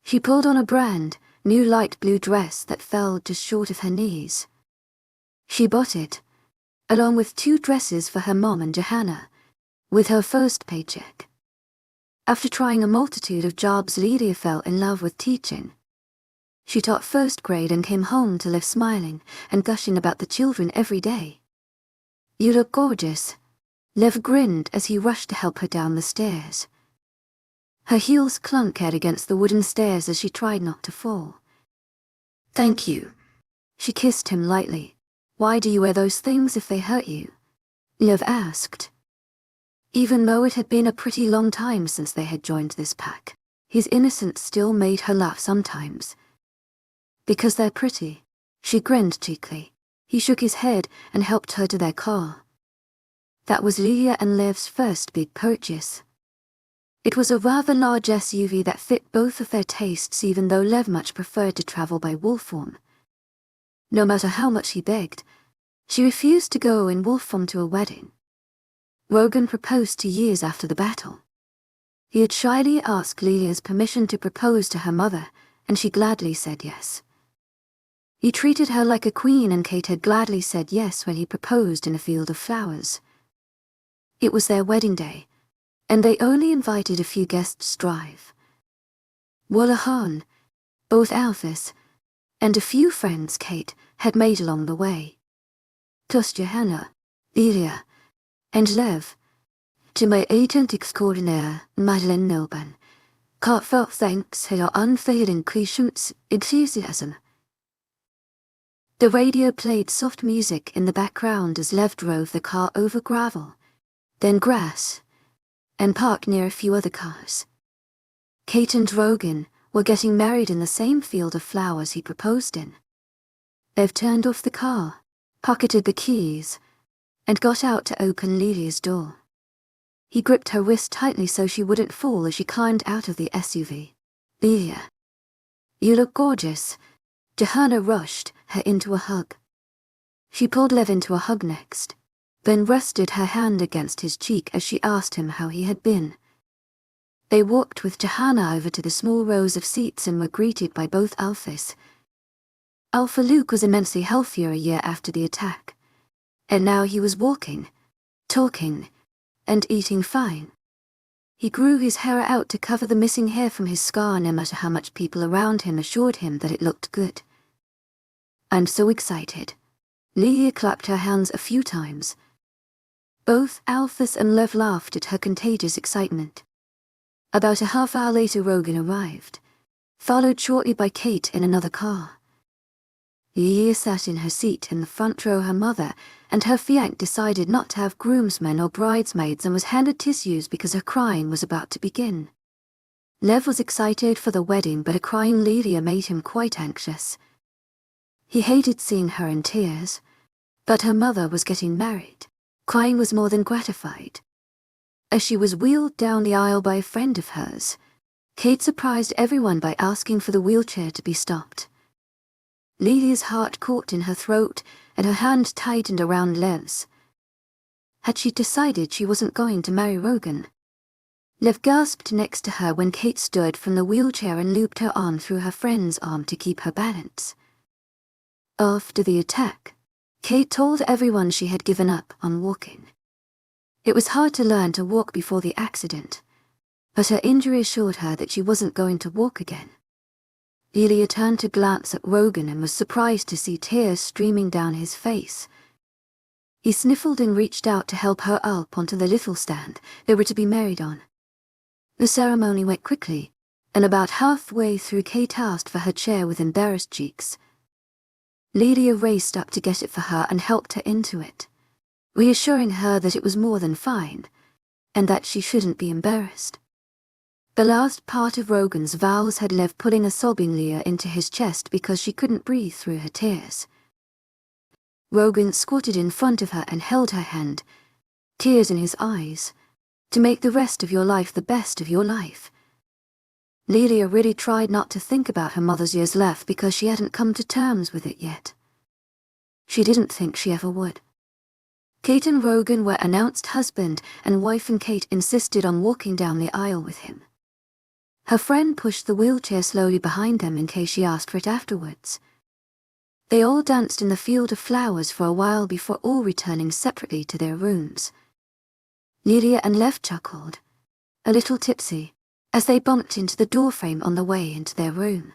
S1: She pulled on a brand new light blue dress that fell just short of her knees. She bought it, along with 2 dresses for her mom and Johanna, with her first paycheck. After trying a multitude of jobs, Livia fell in love with teaching. She taught first grade and came home to live smiling and gushing about the children every day. "You look gorgeous," Lev grinned as he rushed to help her down the stairs. Her heels clunked against the wooden stairs as she tried not to fall. "Thank you." She kissed him lightly. "Why do you wear those things if they hurt you?" Lev asked. Even though it had been a pretty long time since they had joined this pack, his innocence still made her laugh sometimes. "Because they're pretty," she grinned cheekily. He shook his head and helped her to their car. That was Livia and Lev's first big purchase. It was a rather large SUV that fit both of their tastes, even though Lev much preferred to travel by wolf form. No matter how much he begged, she refused to go in wolf form to a wedding. Rogan proposed 2 years after the battle. He had shyly asked Livia's permission to propose to her mother, and she gladly said yes. He treated her like a queen, and Kate had gladly said yes when he proposed in a field of flowers. It was their wedding day, and they only invited a few guests to drive. Wallahan, both Alphys, and a few friends Kate had made along the way. Plus Johanna, Livia, and Lev. To my agent extraordinaire, Madeleine Nilban, heartfelt thanks for your unfailing patience, enthusiasm. The radio played soft music in the background as Lev drove the car over gravel, then grass, and parked near a few other cars. Kate and Rogan were getting married in the same field of flowers he proposed in. Lev turned off the car, pocketed the keys, and got out to open Livia's door. He gripped her wrist tightly so she wouldn't fall as she climbed out of the SUV. "Livia, you look gorgeous," Johanna rushed her into a hug. She pulled Lev into a hug next, then rested her hand against his cheek as she asked him how he had been. They walked with Johanna over to the small rows of seats and were greeted by both alphas. Alpha Luke was immensely healthier a year after the attack, and now he was walking, talking, and eating fine. He grew his hair out to cover the missing hair from his scar no matter how much people around him assured him that it looked good. "I'm so excited." Livia clapped her hands a few times. Both Alphys and Lev laughed at her contagious excitement. About a half hour later Rogan arrived, followed shortly by Kate in another car. Livia sat in her seat in the front row. Her mother and her fiancé decided not to have groomsmen or bridesmaids and was handed tissues because her crying was about to begin. Lev was excited for the wedding, but a crying Livia made him quite anxious. He hated seeing her in tears, but her mother was getting married. Crying was more than gratified. As she was wheeled down the aisle by a friend of hers, Kate surprised everyone by asking for the wheelchair to be stopped. Livia's heart caught in her throat and her hand tightened around Lev's. Had she decided she wasn't going to marry Rogan? Lev gasped next to her when Kate stood from the wheelchair and looped her arm through her friend's arm to keep her balance. After the attack, Kate told everyone she had given up on walking. It was hard to learn to walk before the accident, but her injury assured her that she wasn't going to walk again. Livia turned to glance at Rogan and was surprised to see tears streaming down his face. He sniffled and reached out to help her up onto the little stand they were to be married on. The ceremony went quickly, and about halfway through Kate asked for her chair with embarrassed cheeks. Livia raced up to get it for her and helped her into it, reassuring her that it was more than fine, and that she shouldn't be embarrassed. The last part of Rogan's vows had Lev pulling a sobbing Livia into his chest because she couldn't breathe through her tears. Rogan squatted in front of her and held her hand, tears in his eyes, to make the rest of your life the best of your life. Livia really tried not to think about her mother's years left because she hadn't come to terms with it yet. She didn't think she ever would. Kate and Rogan were announced husband and wife, and Kate insisted on walking down the aisle with him. Her friend pushed the wheelchair slowly behind them in case she asked for it afterwards. They all danced in the field of flowers for a while before all returning separately to their rooms. Livia and Lev chuckled, a little tipsy, as they bumped into the doorframe on the way into their room.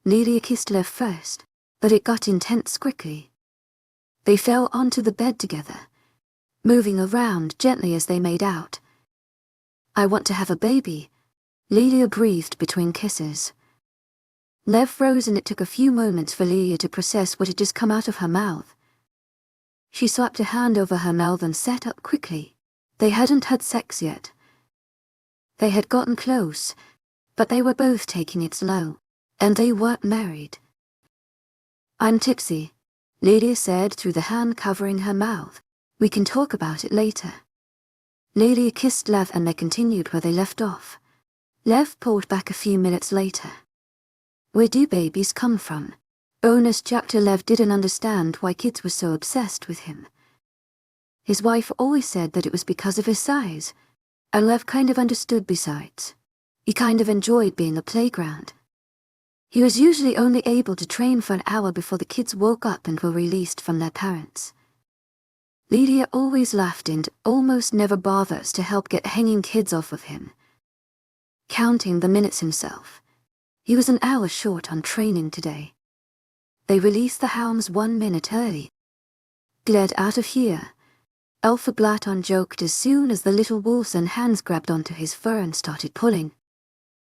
S1: Livia kissed Lev first, but it got intense quickly. They fell onto the bed together, moving around gently as they made out. "I want to have a baby," Livia breathed between kisses. Lev froze, and it took a few moments for Livia to process what had just come out of her mouth. She swept a hand over her mouth and sat up quickly. They hadn't had sex yet. They had gotten close, but they were both taking it slow, and they weren't married. "I'm tipsy," Livia said through the hand covering her mouth. "We can talk about it later." Livia kissed Lev and they continued where they left off. Lev pulled back a few minutes later. "Where do babies come from?" Bonus chapter. Lev didn't understand why kids were so obsessed with him. His wife always said that it was because of his size, and Lev kind of understood besides. He kind of enjoyed being a playground. He was usually only able to train for an hour before the kids woke up and were released from their parents. Livia always laughed and almost never bothers to help get hanging kids off of him. Counting the minutes himself, he was an hour short on training today. They released the hounds 1 minute early. "Get out of here," Alpha Blaton joked as soon as the little wolves and hands grabbed onto his fur and started pulling.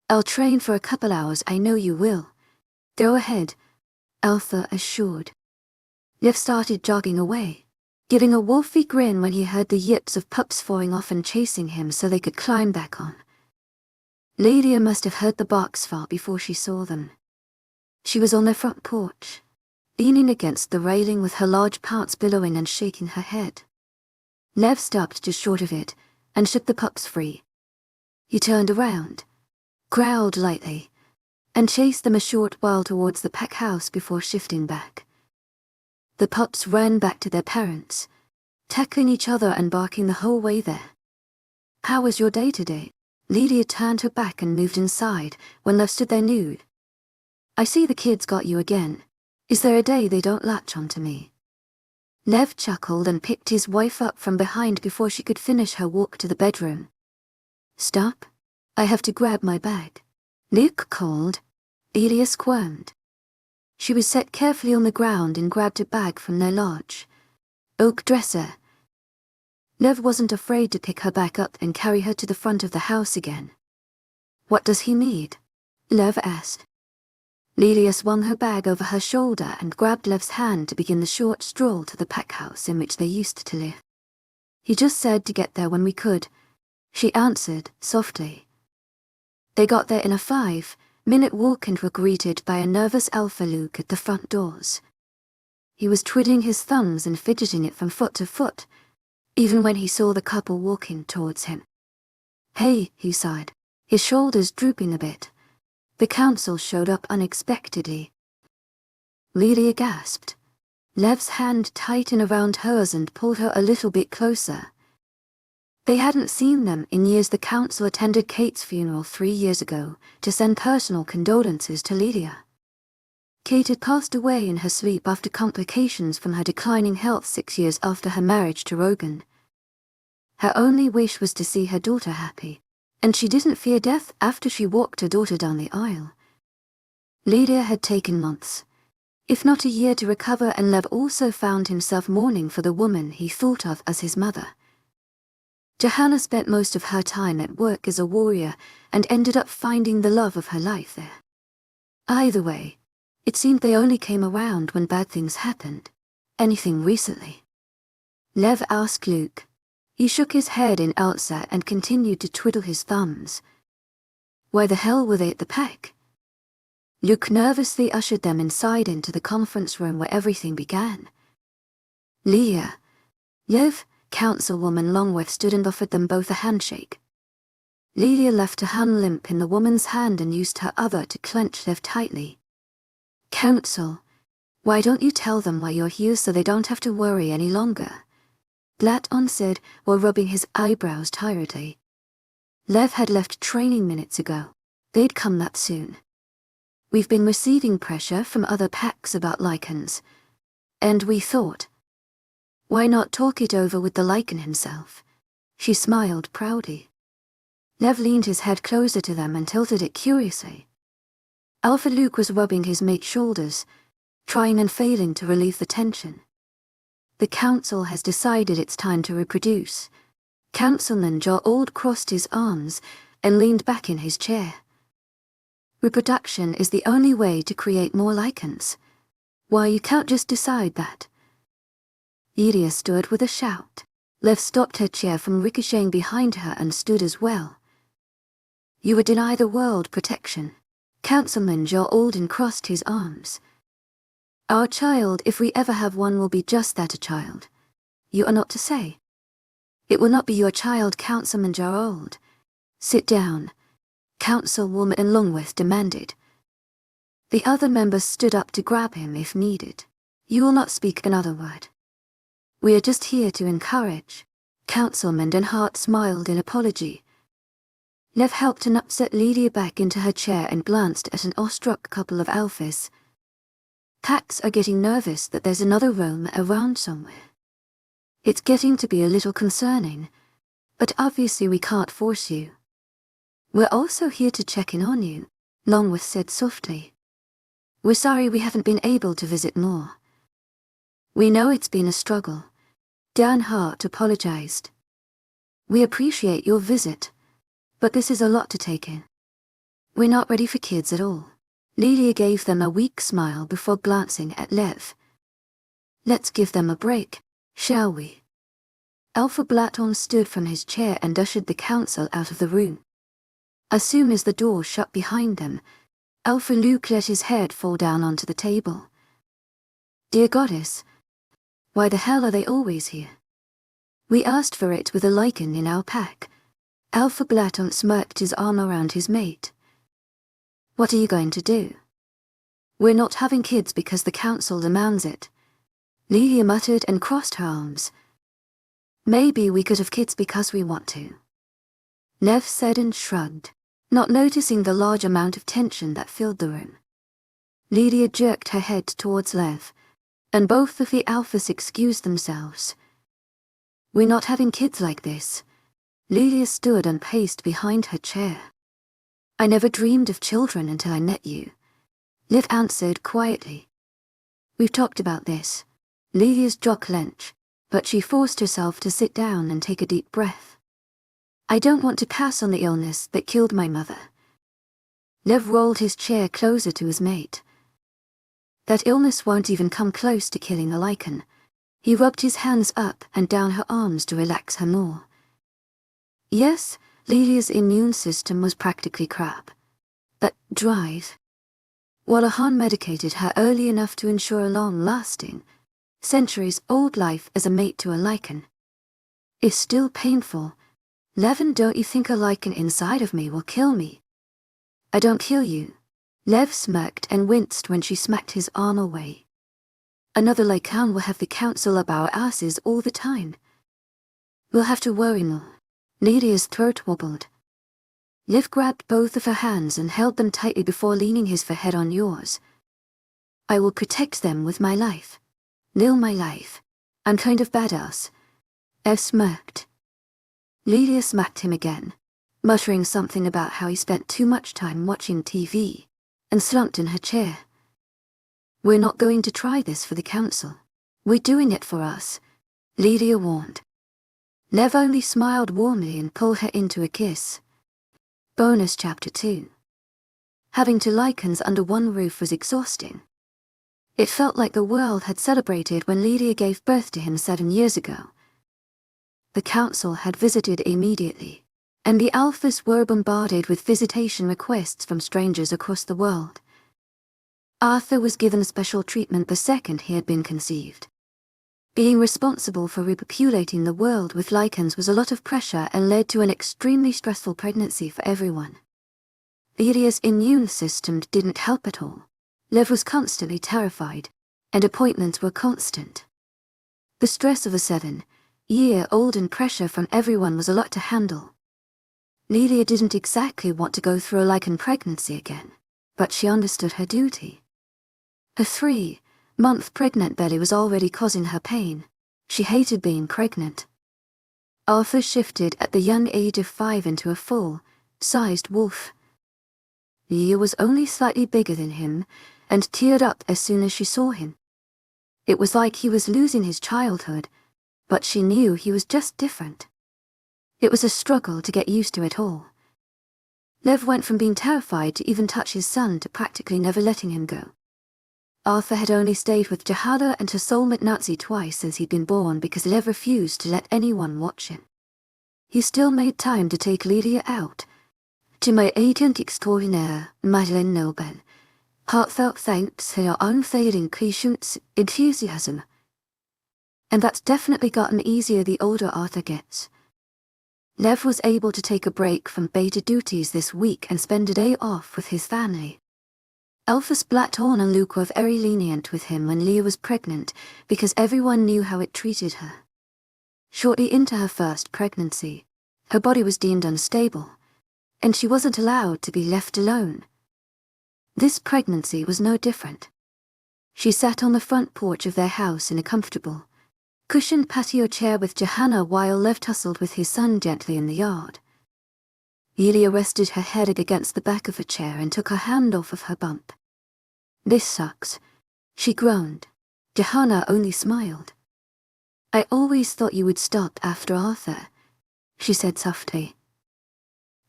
S1: "I'll train for a couple hours, I know you will." "Go ahead," Alpha assured. Lev started jogging away, giving a wolfy grin when he heard the yips of pups falling off and chasing him so they could climb back on. Livia must have heard the barks fall before she saw them. She was on their front porch, leaning against the railing with her large parts billowing and shaking her head. Lev stopped just short of it and shook the pups free. He turned around, growled lightly, and chased them a short while towards the pack house before shifting back. The pups ran back to their parents, tackling each other and barking the whole way there. "How was your day today?" Livia turned her back and moved inside when Lev stood there nude. "I see the kids got you again. Is there a day they don't latch onto me?" Lev chuckled and picked his wife up from behind before she could finish her walk to the bedroom. "Stop. I have to grab my bag." Luke called. Livia squirmed. She was set carefully on the ground and grabbed a bag from their large oak dresser. Lev wasn't afraid to pick her back up and carry her to the front of the house again. "What does he need?" Lev asked. Livia swung her bag over her shoulder and grabbed Lev's hand to begin the short stroll to the pack house in which they used to live. "He just said to get there when we could," she answered softly. They got there in a 5-minute walk and were greeted by a nervous Alpha Luke at the front doors. He was twiddling his thumbs and fidgeting it from foot to foot, even when he saw the couple walking towards him. "Hey," he sighed, his shoulders drooping a bit. The council showed up unexpectedly. Livia gasped. Lev's hand tightened around hers and pulled her a little bit closer. They hadn't seen them in years. The council attended Kate's funeral 3 years ago to send personal condolences to Livia. Kate had passed away in her sleep after complications from her declining health 6 years after her marriage to Rogan. Her only wish was to see her daughter happy, and she didn't fear death after she walked her daughter down the aisle. Livia had taken months, if not a year, to recover, and Lev also found himself mourning for the woman he thought of as his mother. Johanna spent most of her time at work as a warrior and ended up finding the love of her life there. Either way, it seemed they only came around when bad things happened. "Anything recently?" Lev asked Luke. He shook his head in answer and continued to twiddle his thumbs. "Why the hell were they at the pack?" Luke nervously ushered them inside into the conference room where everything began. Leah, Lev, Councilwoman Longworth stood and offered them both a handshake. Livia left her hand limp in the woman's hand and used her other to clench Lev tightly. "Council, why don't you tell them why you're here so they don't have to worry any longer?" Blaton said while rubbing his eyebrows tiredly. Lev had left training minutes ago. They'd come that soon. "We've been receiving pressure from other packs about lichens, and we thought, why not talk it over with the lichen himself?" She smiled proudly. Lev leaned his head closer to them and tilted it curiously. Alpha Luke was rubbing his mate's shoulders, trying and failing to relieve the tension. "The council has decided it's time to reproduce." Councilman Jarl crossed his arms and leaned back in his chair. "Reproduction is the only way to create more lichens. Why, you can't just decide that." Livia stood with a shout. Lev stopped her chair from ricocheting behind her and stood as well. "You would deny the world protection." Councilman Jarl crossed his arms. "Our child, if we ever have one, will be just that, a child. You are not to say." "It will not be your child, Councilman Jarl. Sit down," Councilwoman Longworth demanded. The other members stood up to grab him if needed. "You will not speak another word. We are just here to encourage." Councilman Denhart smiled in apology. Lev helped and upset Livia back into her chair and glanced at an awestruck couple of alphas. "Packs are getting nervous that there's another roam around somewhere. It's getting to be a little concerning, but obviously we can't force you. We're also here to check in on you," Longworth said softly. "We're sorry we haven't been able to visit more. We know it's been a struggle." Denhart apologized. "We appreciate your visit, but this is a lot to take in. We're not ready for kids at all." Livia gave them a weak smile before glancing at Lev. "Let's give them a break, shall we?" Alpha Blaton stood from his chair and ushered the council out of the room. As soon as the door shut behind them, Alpha Luke let his head fall down onto the table. "Dear Goddess, why the hell are they always here? We asked for it with a lichen in our pack." Alpha Blaton smirked his arm around his mate. What are you going to do? We're not having kids because the council demands it. Livia muttered and crossed her arms. Maybe we could have kids because we want to. Nev said and shrugged, not noticing the large amount of tension that filled the room. Livia jerked her head towards Lev, and both of the alphas excused themselves. We're not having kids like this. Livia stood and paced behind her chair. I never dreamed of children until I met you. Liv answered quietly. We've talked about this. Livia's jaw clenched, but she forced herself to sit down and take a deep breath. I don't want to pass on the illness that killed my mother. Lev rolled his chair closer to his mate. That illness won't even come close to killing a lichen. He rubbed his hands up and down her arms to relax her more. Yes, Livia's immune system was practically crap. But drive. Wallahan medicated her early enough to ensure a long-lasting, centuries-old life as a mate to a lichen. It's still painful. Levin, don't you think a lichen inside of me will kill me? I don't kill you. Lev smirked and winced when she smacked his arm away. Another lichen will have the council up our asses all the time. We'll have to worry more. Livia's throat wobbled. Liv grabbed both of her hands and held them tightly before leaning his forehead on yours. I will protect them with my life. Nil my life. I'm kind of badass. Ev smirked. Livia smacked him again, muttering something about how he spent too much time watching TV, and slumped in her chair. We're not going to try this for the council. We're doing it for us, Livia warned. Lev only smiled warmly and pulled her into a kiss. Bonus Chapter 2. Having two lichens under one roof was exhausting. It felt like the world had celebrated when Livia gave birth to him 7 years ago. The council had visited immediately, and the alphas were bombarded with visitation requests from strangers across the world. Arthur was given special treatment the second he had been conceived. Being responsible for repopulating the world with lichens was a lot of pressure and led to an extremely stressful pregnancy for everyone. Livia's immune system didn't help at all. Lev was constantly terrified, and appointments were constant. The stress of a 7-year-old and pressure from everyone was a lot to handle. Livia didn't exactly want to go through a lichen pregnancy again, but she understood her duty. Her 3-month pregnant belly was already causing her pain. She hated being pregnant. Arthur shifted at the young age of 5 into a full-sized wolf. Livia was only slightly bigger than him, and teared up as soon as she saw him. It was like he was losing his childhood, but she knew he was just different. It was a struggle to get used to it all. Lev went from being terrified to even touch his son to practically never letting him go. Arthur had only stayed with Johanna and her soulmate Nazi twice since he'd been born because Lev refused to let anyone watch him. He still made time to take Livia out. To my agent extraordinaire, Madeleine Nobel, heartfelt thanks for your unfailing patience, enthusiasm. And that's definitely gotten easier the older Arthur gets. Lev was able to take a break from beta duties this week and spend a day off with his family. Alphas Blackthorn and Luke were very lenient with him when Leah was pregnant because everyone knew how it treated her. Shortly into her first pregnancy, her body was deemed unstable, and she wasn't allowed to be left alone. This pregnancy was no different. She sat on the front porch of their house in a comfortable, cushioned patio chair with Johanna while Lev tussled with his son gently in the yard. Livia rested her head against the back of a chair and took her hand off of her bump. This sucks, she groaned. Johanna only smiled. I always thought you would stop after Arthur, she said softly.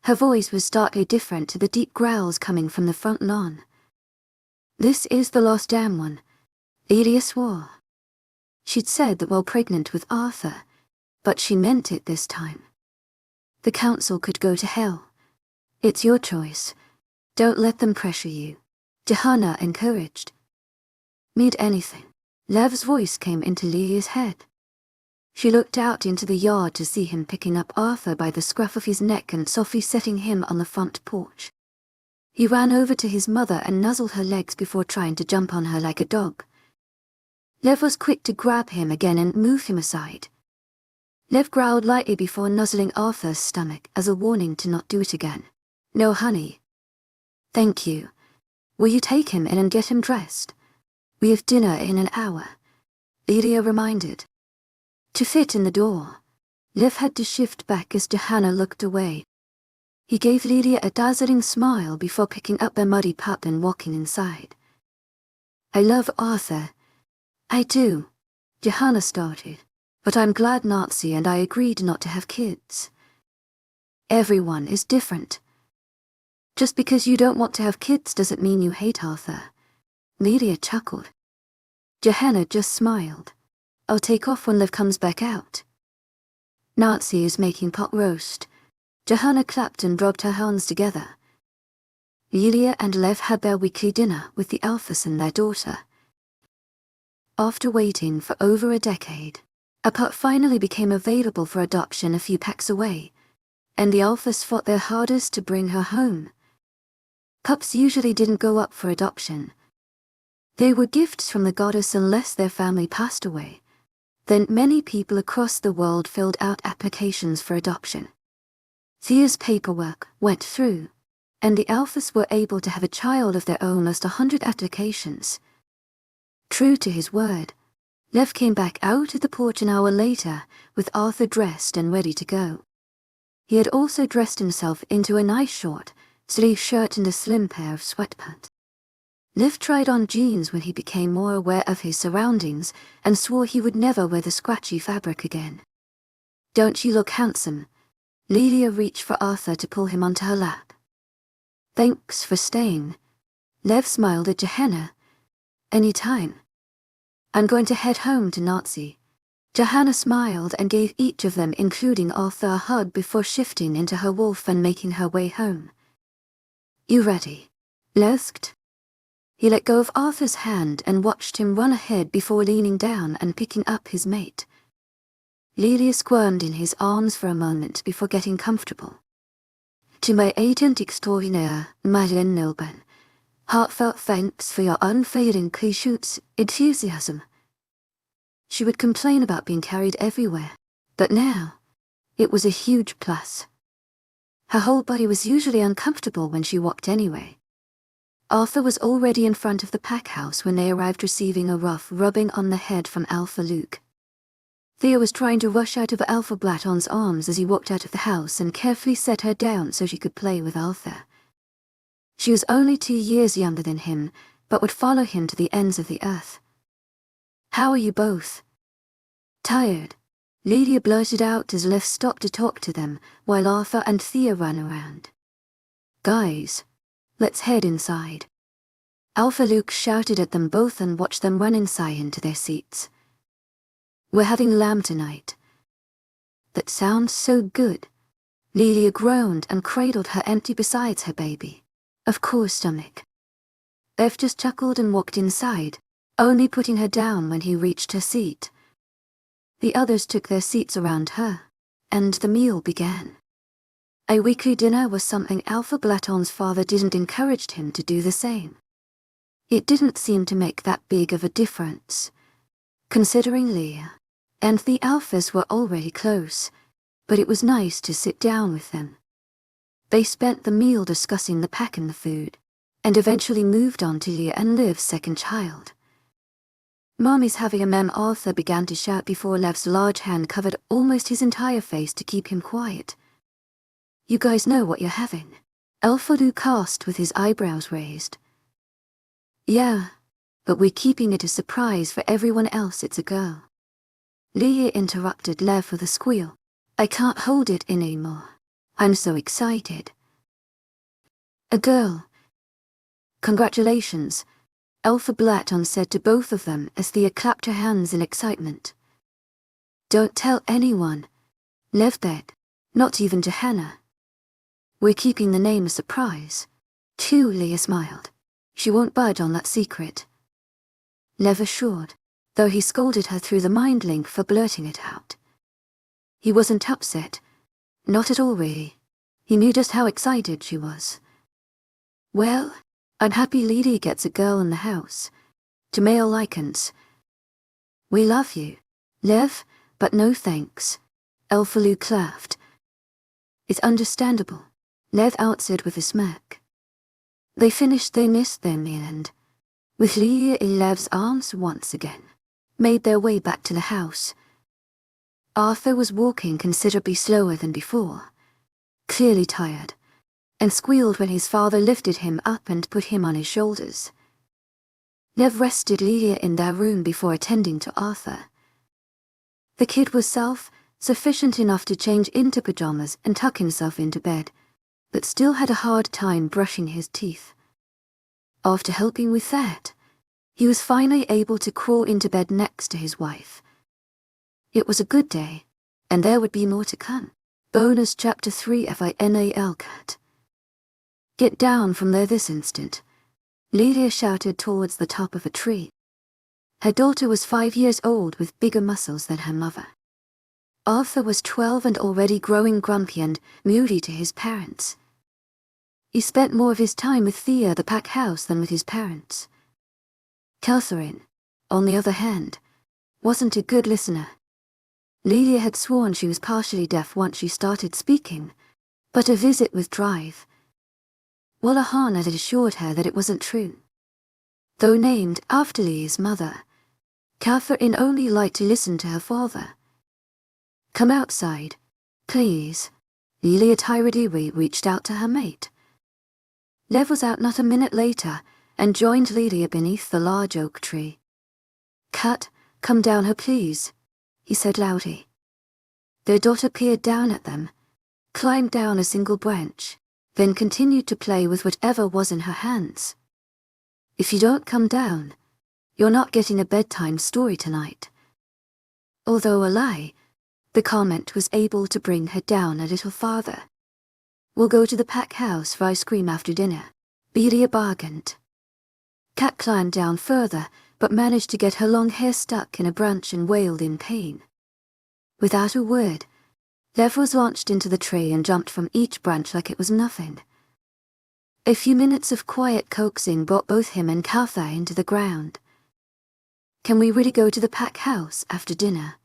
S1: Her voice was starkly different to the deep growls coming from the front lawn. This is the last damn one, Livia swore. She'd said that while pregnant with Arthur, but she meant it this time. The council could go to hell. It's your choice. Don't let them pressure you, Johanna encouraged. Mean anything. Lev's voice came into Livia's head. She looked out into the yard to see him picking up Arthur by the scruff of his neck and softly setting him on the front porch. He ran over to his mother and nuzzled her legs before trying to jump on her like a dog. Lev was quick to grab him again and move him aside. Lev growled lightly before nuzzling Arthur's stomach as a warning to not do it again. No, honey. Thank you. Will you take him in and get him dressed? We have dinner in an hour, Livia reminded. To fit in the door, Lev had to shift back as Johanna looked away. He gave Livia a dazzling smile before picking up their muddy pup and walking inside. I love Arthur. I do, Johanna started, but I'm glad Nazi and I agreed not to have kids. Everyone is different. Just because you don't want to have kids doesn't mean you hate Arthur. Livia chuckled. Johanna just smiled. I'll take off when Lev comes back out. Nazi is making pot roast. Johanna clapped and rubbed her hands together. Livia and Lev had their weekly dinner with the Alphas and their daughter. After waiting for over a decade, a pup finally became available for adoption a few packs away, and the Alphas fought their hardest to bring her home. Pups usually didn't go up for adoption. They were gifts from the goddess unless their family passed away. Then many people across the world filled out applications for adoption. Thea's paperwork went through, and the Alphas were able to have a child of their own. Almost 100 applications. True to his word, Lev came back out of the porch an hour later with Arthur dressed and ready to go. He had also dressed himself into a nice short, sleeve shirt and a slim pair of sweatpants. Lev tried on jeans when he became more aware of his surroundings and swore he would never wear the scratchy fabric again. Don't you look handsome? Livia reached for Arthur to pull him onto her lap. Thanks for staying. Lev smiled at Johanna. Any time. I'm going to head home to Nazi. Johanna smiled and gave each of them, including Arthur, a hug before shifting into her wolf and making her way home. You ready? Lesked. He let go of Arthur's hand and watched him run ahead before leaning down and picking up his mate. Livia squirmed in his arms for a moment before getting comfortable. To my agent extraordinaire, Madeleine Nilben, heartfelt thanks for your unfailing Kishut's enthusiasm. She would complain about being carried everywhere, but now, it was a huge plus. Her whole body was usually uncomfortable when she walked anyway. Arthur was already in front of the pack house when they arrived, receiving a rough rubbing on the head from Alpha Luke. Thea was trying to rush out of Alpha Blaton's arms as he walked out of the house and carefully set her down so she could play with Arthur. She was only 2 years younger than him, but would follow him to the ends of the earth. How are you both? Tired, Livia blurted out as Lev stopped to talk to them while Arthur and Thea ran around. Guys, let's head inside. Alpha Luke shouted at them both and watched them run inside into their seats. We're having lamb tonight. That sounds so good. Livia groaned and cradled her empty beside her baby. Of course, stomach. Lev just chuckled and walked inside, only putting her down when he reached her seat. The others took their seats around her, and the meal began. A weekly dinner was something Alpha Blaton's father didn't encourage him to do the same. It didn't seem to make that big of a difference, considering Leah and the Alphas were already close, but it was nice to sit down with them. They spent the meal discussing the pack and the food, and eventually moved on to Leah and Liv's second child. Mommy's having a mem. Arthur began to shout before Lev's large hand covered almost his entire face to keep him quiet. You guys know what you're having? Alpha Luke asked with his eyebrows raised. Yeah, but we're keeping it a surprise for everyone else. It's a girl. Leah interrupted Lev with a squeal. I can't hold it in anymore. I'm so excited. A girl. Congratulations, Alpha Blaton said to both of them as Thea clapped her hands in excitement. Don't tell anyone. Lev said, not even Johanna. We're keeping the name a surprise. Too, Leah smiled. She won't budge on that secret. Lev assured, though he scolded her through the mind link for blurting it out. He wasn't upset. Not at all, really. He knew just how excited she was. Well, unhappy lady gets a girl in the house. To male lichens. We love you, Lev, but no thanks. Elfalu laughed. It's understandable, Lev answered with a smirk. They finished their nest then and, with Livia in Lev's arms once again, made their way back to the house. Arthur was walking considerably slower than before, clearly tired, and squealed when his father lifted him up and put him on his shoulders. Lev rested Livia in their room before attending to Arthur. The kid was self-sufficient enough to change into pajamas and tuck himself into bed, but still had a hard time brushing his teeth. After helping with that, he was finally able to crawl into bed next to his wife. It was a good day, and there would be more to come. Bonus Chapter 3 FINAL Cat. Get down from there this instant, Livia shouted towards the top of a tree. Her daughter was 5 years old with bigger muscles than her mother. Arthur was 12 and already growing grumpy and moody to his parents. He spent more of his time with Thea the pack house than with his parents. Catherine, on the other hand, wasn't a good listener. Livia had sworn she was partially deaf once she started speaking, but a visit with Drive. Wallahan had assured her that it wasn't true. Though named after Lee's mother, Catherine only liked to listen to her father. Come outside, please. Livia tiredly reached out to her mate. Lev was out not a minute later and joined Livia beneath the large oak tree. Cat, come down here please, he said loudly. Their daughter peered down at them, climbed down a single branch, then continued to play with whatever was in her hands. If you don't come down, you're not getting a bedtime story tonight. Although a lie, the comment was able to bring her down a little farther. We'll go to the pack house for ice cream after dinner, Livia bargained. Cat climbed down further, but managed to get her long hair stuck in a branch and wailed in pain. Without a word, Lev was launched into the tree and jumped from each branch like it was nothing. A few minutes of quiet coaxing brought both him and Cather into the ground. Can we really go to the pack house after dinner?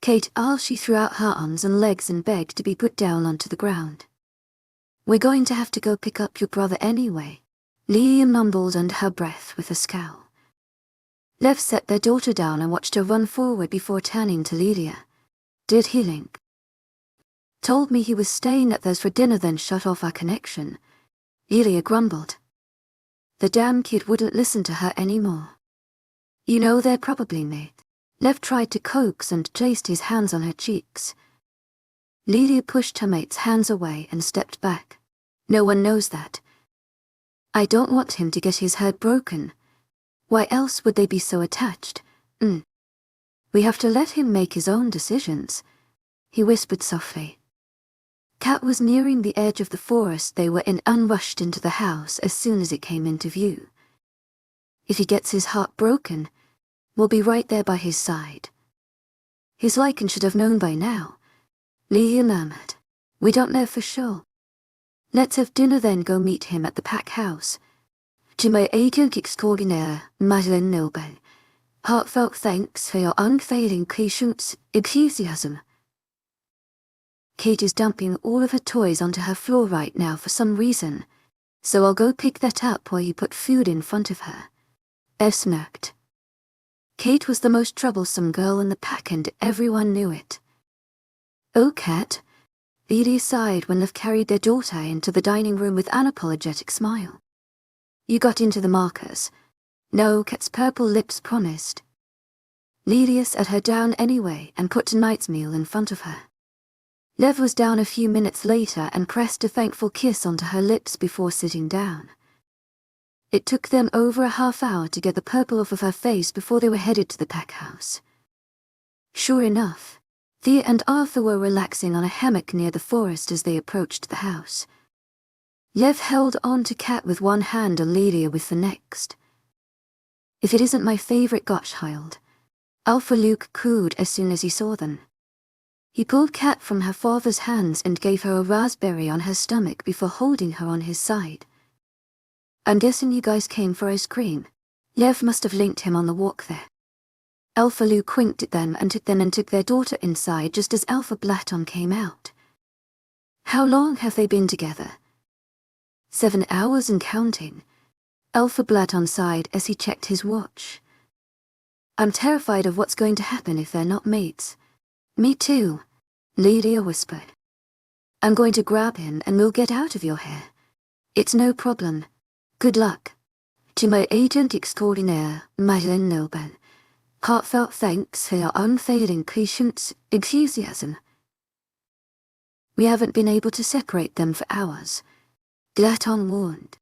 S1: Kate asked. She threw out her arms and legs and begged to be put down onto the ground. We're going to have to go pick up your brother anyway, Livia mumbled under her breath with a scowl. Lev set their daughter down and watched her run forward before turning to Livia. Did he link? Told me he was staying at theirs for dinner then shut off our connection, Livia grumbled. The damn kid wouldn't listen to her anymore. You know they're probably mate. Lev tried to coax and placed his hands on her cheeks. Livia pushed her mate's hands away and stepped back. No one knows that. I don't want him to get his head broken. Why else would they be so attached? We have to let him make his own decisions, he whispered softly. Cat was nearing the edge of the forest they were in and rushed into the house as soon as it came into view. If he gets his heart broken, we'll be right there by his side. His lichen should have known by now, Livia murmured. We don't know for sure. Let's have dinner then go meet him at the pack house. To my agent extraordinaire, Madeleine Noble, heartfelt thanks for your unfailing patience, enthusiasm. Kate is dumping all of her toys onto her floor right now for some reason, so I'll go pick that up while you put food in front of her. Ev smirked. Kate was the most troublesome girl in the pack and everyone knew it. Oh, Cat, Livia sighed when Liv carried their daughter into the dining room with an apologetic smile. You got into the markers. No, Cat's purple lips promised. Livia sat her down anyway and put tonight's meal in front of her. Lev was down a few minutes later and pressed a thankful kiss onto her lips before sitting down. It took them over a half hour to get the purple off of her face before they were headed to the pack house. Sure enough, Thea and Arthur were relaxing on a hammock near the forest as they approached the house. Lev held on to Cat with one hand and Livia with the next. If it isn't my favorite Gottchild, Alpha Luke cooed as soon as he saw them. He pulled Cat from her father's hands and gave her a raspberry on her stomach before holding her on his side. I'm guessing you guys came for ice cream. Lev must have linked him on the walk there. Alpha Luke winked at them and took their daughter inside just as Alpha Blaton came out. How long have they been together? 7 hours and counting. Alpha Blaton sighed as he checked his watch. I'm terrified of what's going to happen if they're not mates. Me too, Livia whispered. I'm going to grab him and we'll get out of your hair. It's no problem. Good luck. To my agent extraordinaire, Madeleine Noble. Heartfelt thanks for your unfailing patience, enthusiasm. We haven't been able to separate them for hours. Blaton warned.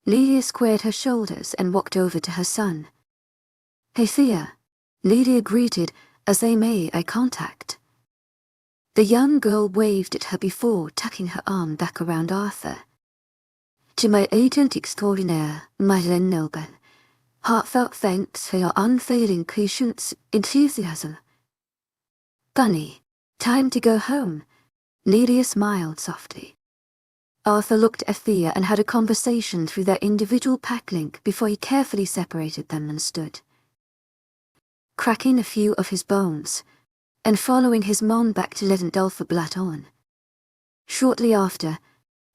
S1: Livia squared her shoulders and walked over to her son. Hey Thea, Livia greeted as they made eye contact. The young girl waved at her before tucking her arm back around Arthur. To my agent extraordinaire, Madeleine Noble. Heartfelt thanks for your unfailing patience, enthusiasm. Bunny, time to go home. Livia smiled softly. Arthur looked at Thea and had a conversation through their individual pack link before he carefully separated them and stood. Cracking a few of his bones, and following his mom back to let Alpha Blaton. Shortly after,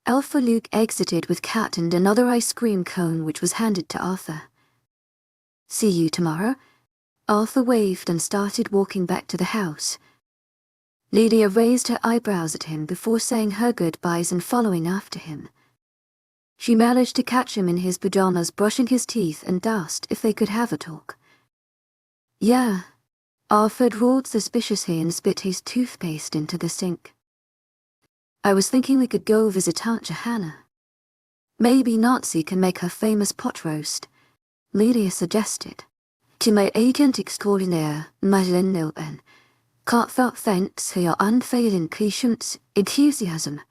S1: Alpha Luke exited with Cat and another ice cream cone which was handed to Arthur. See you tomorrow? Arthur waved and started walking back to the house. Livia raised her eyebrows at him before saying her goodbyes and following after him. She managed to catch him in his pajamas brushing his teeth and asked if they could have a talk. Yeah, Arthur roared suspiciously and spit his toothpaste into the sink. I was thinking we could go visit Aunt Johanna. Maybe Nancy can make her famous pot roast, Livia suggested. To my agent extraordinaire, Madeleine Noble. Heartfelt thanks for your unfailing patience, enthusiasm.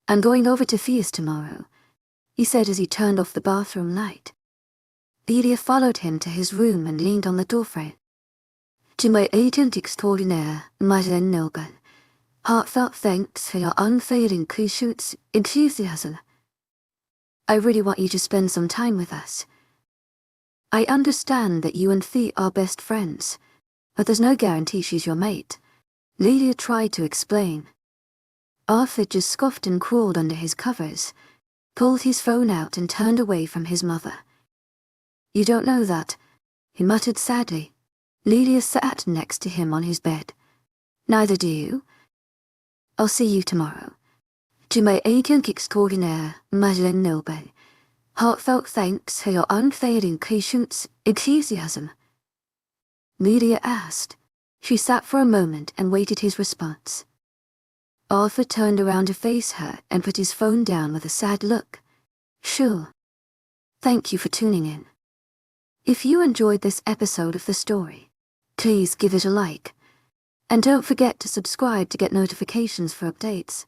S1: I'm going over to Thea's tomorrow, he said as he turned off the bathroom light. Livia followed him to his room and leaned on the doorframe. To my agent extraordinaire, Madeleine Noble. Heartfelt thanks for your unfailing patience, enthusiasm. I really want you to spend some time with us. I understand that you and Thea are best friends, but there's no guarantee she's your mate. Livia tried to explain. Arthur just scoffed and crawled under his covers, pulled his phone out and turned away from his mother. You don't know that, he muttered sadly. Livia sat next to him on his bed. Neither do you. I'll see you tomorrow. To my agent extraordinaire, Madeleine Noble. Heartfelt thanks for your unfailing patience, enthusiasm. Livia asked. She sat for a moment and waited his response. Arthur turned around to face her and put his phone down with a sad look. Sure. Thank you for tuning in. If you enjoyed this episode of the story, please give it a like. And don't forget to subscribe to get notifications for updates.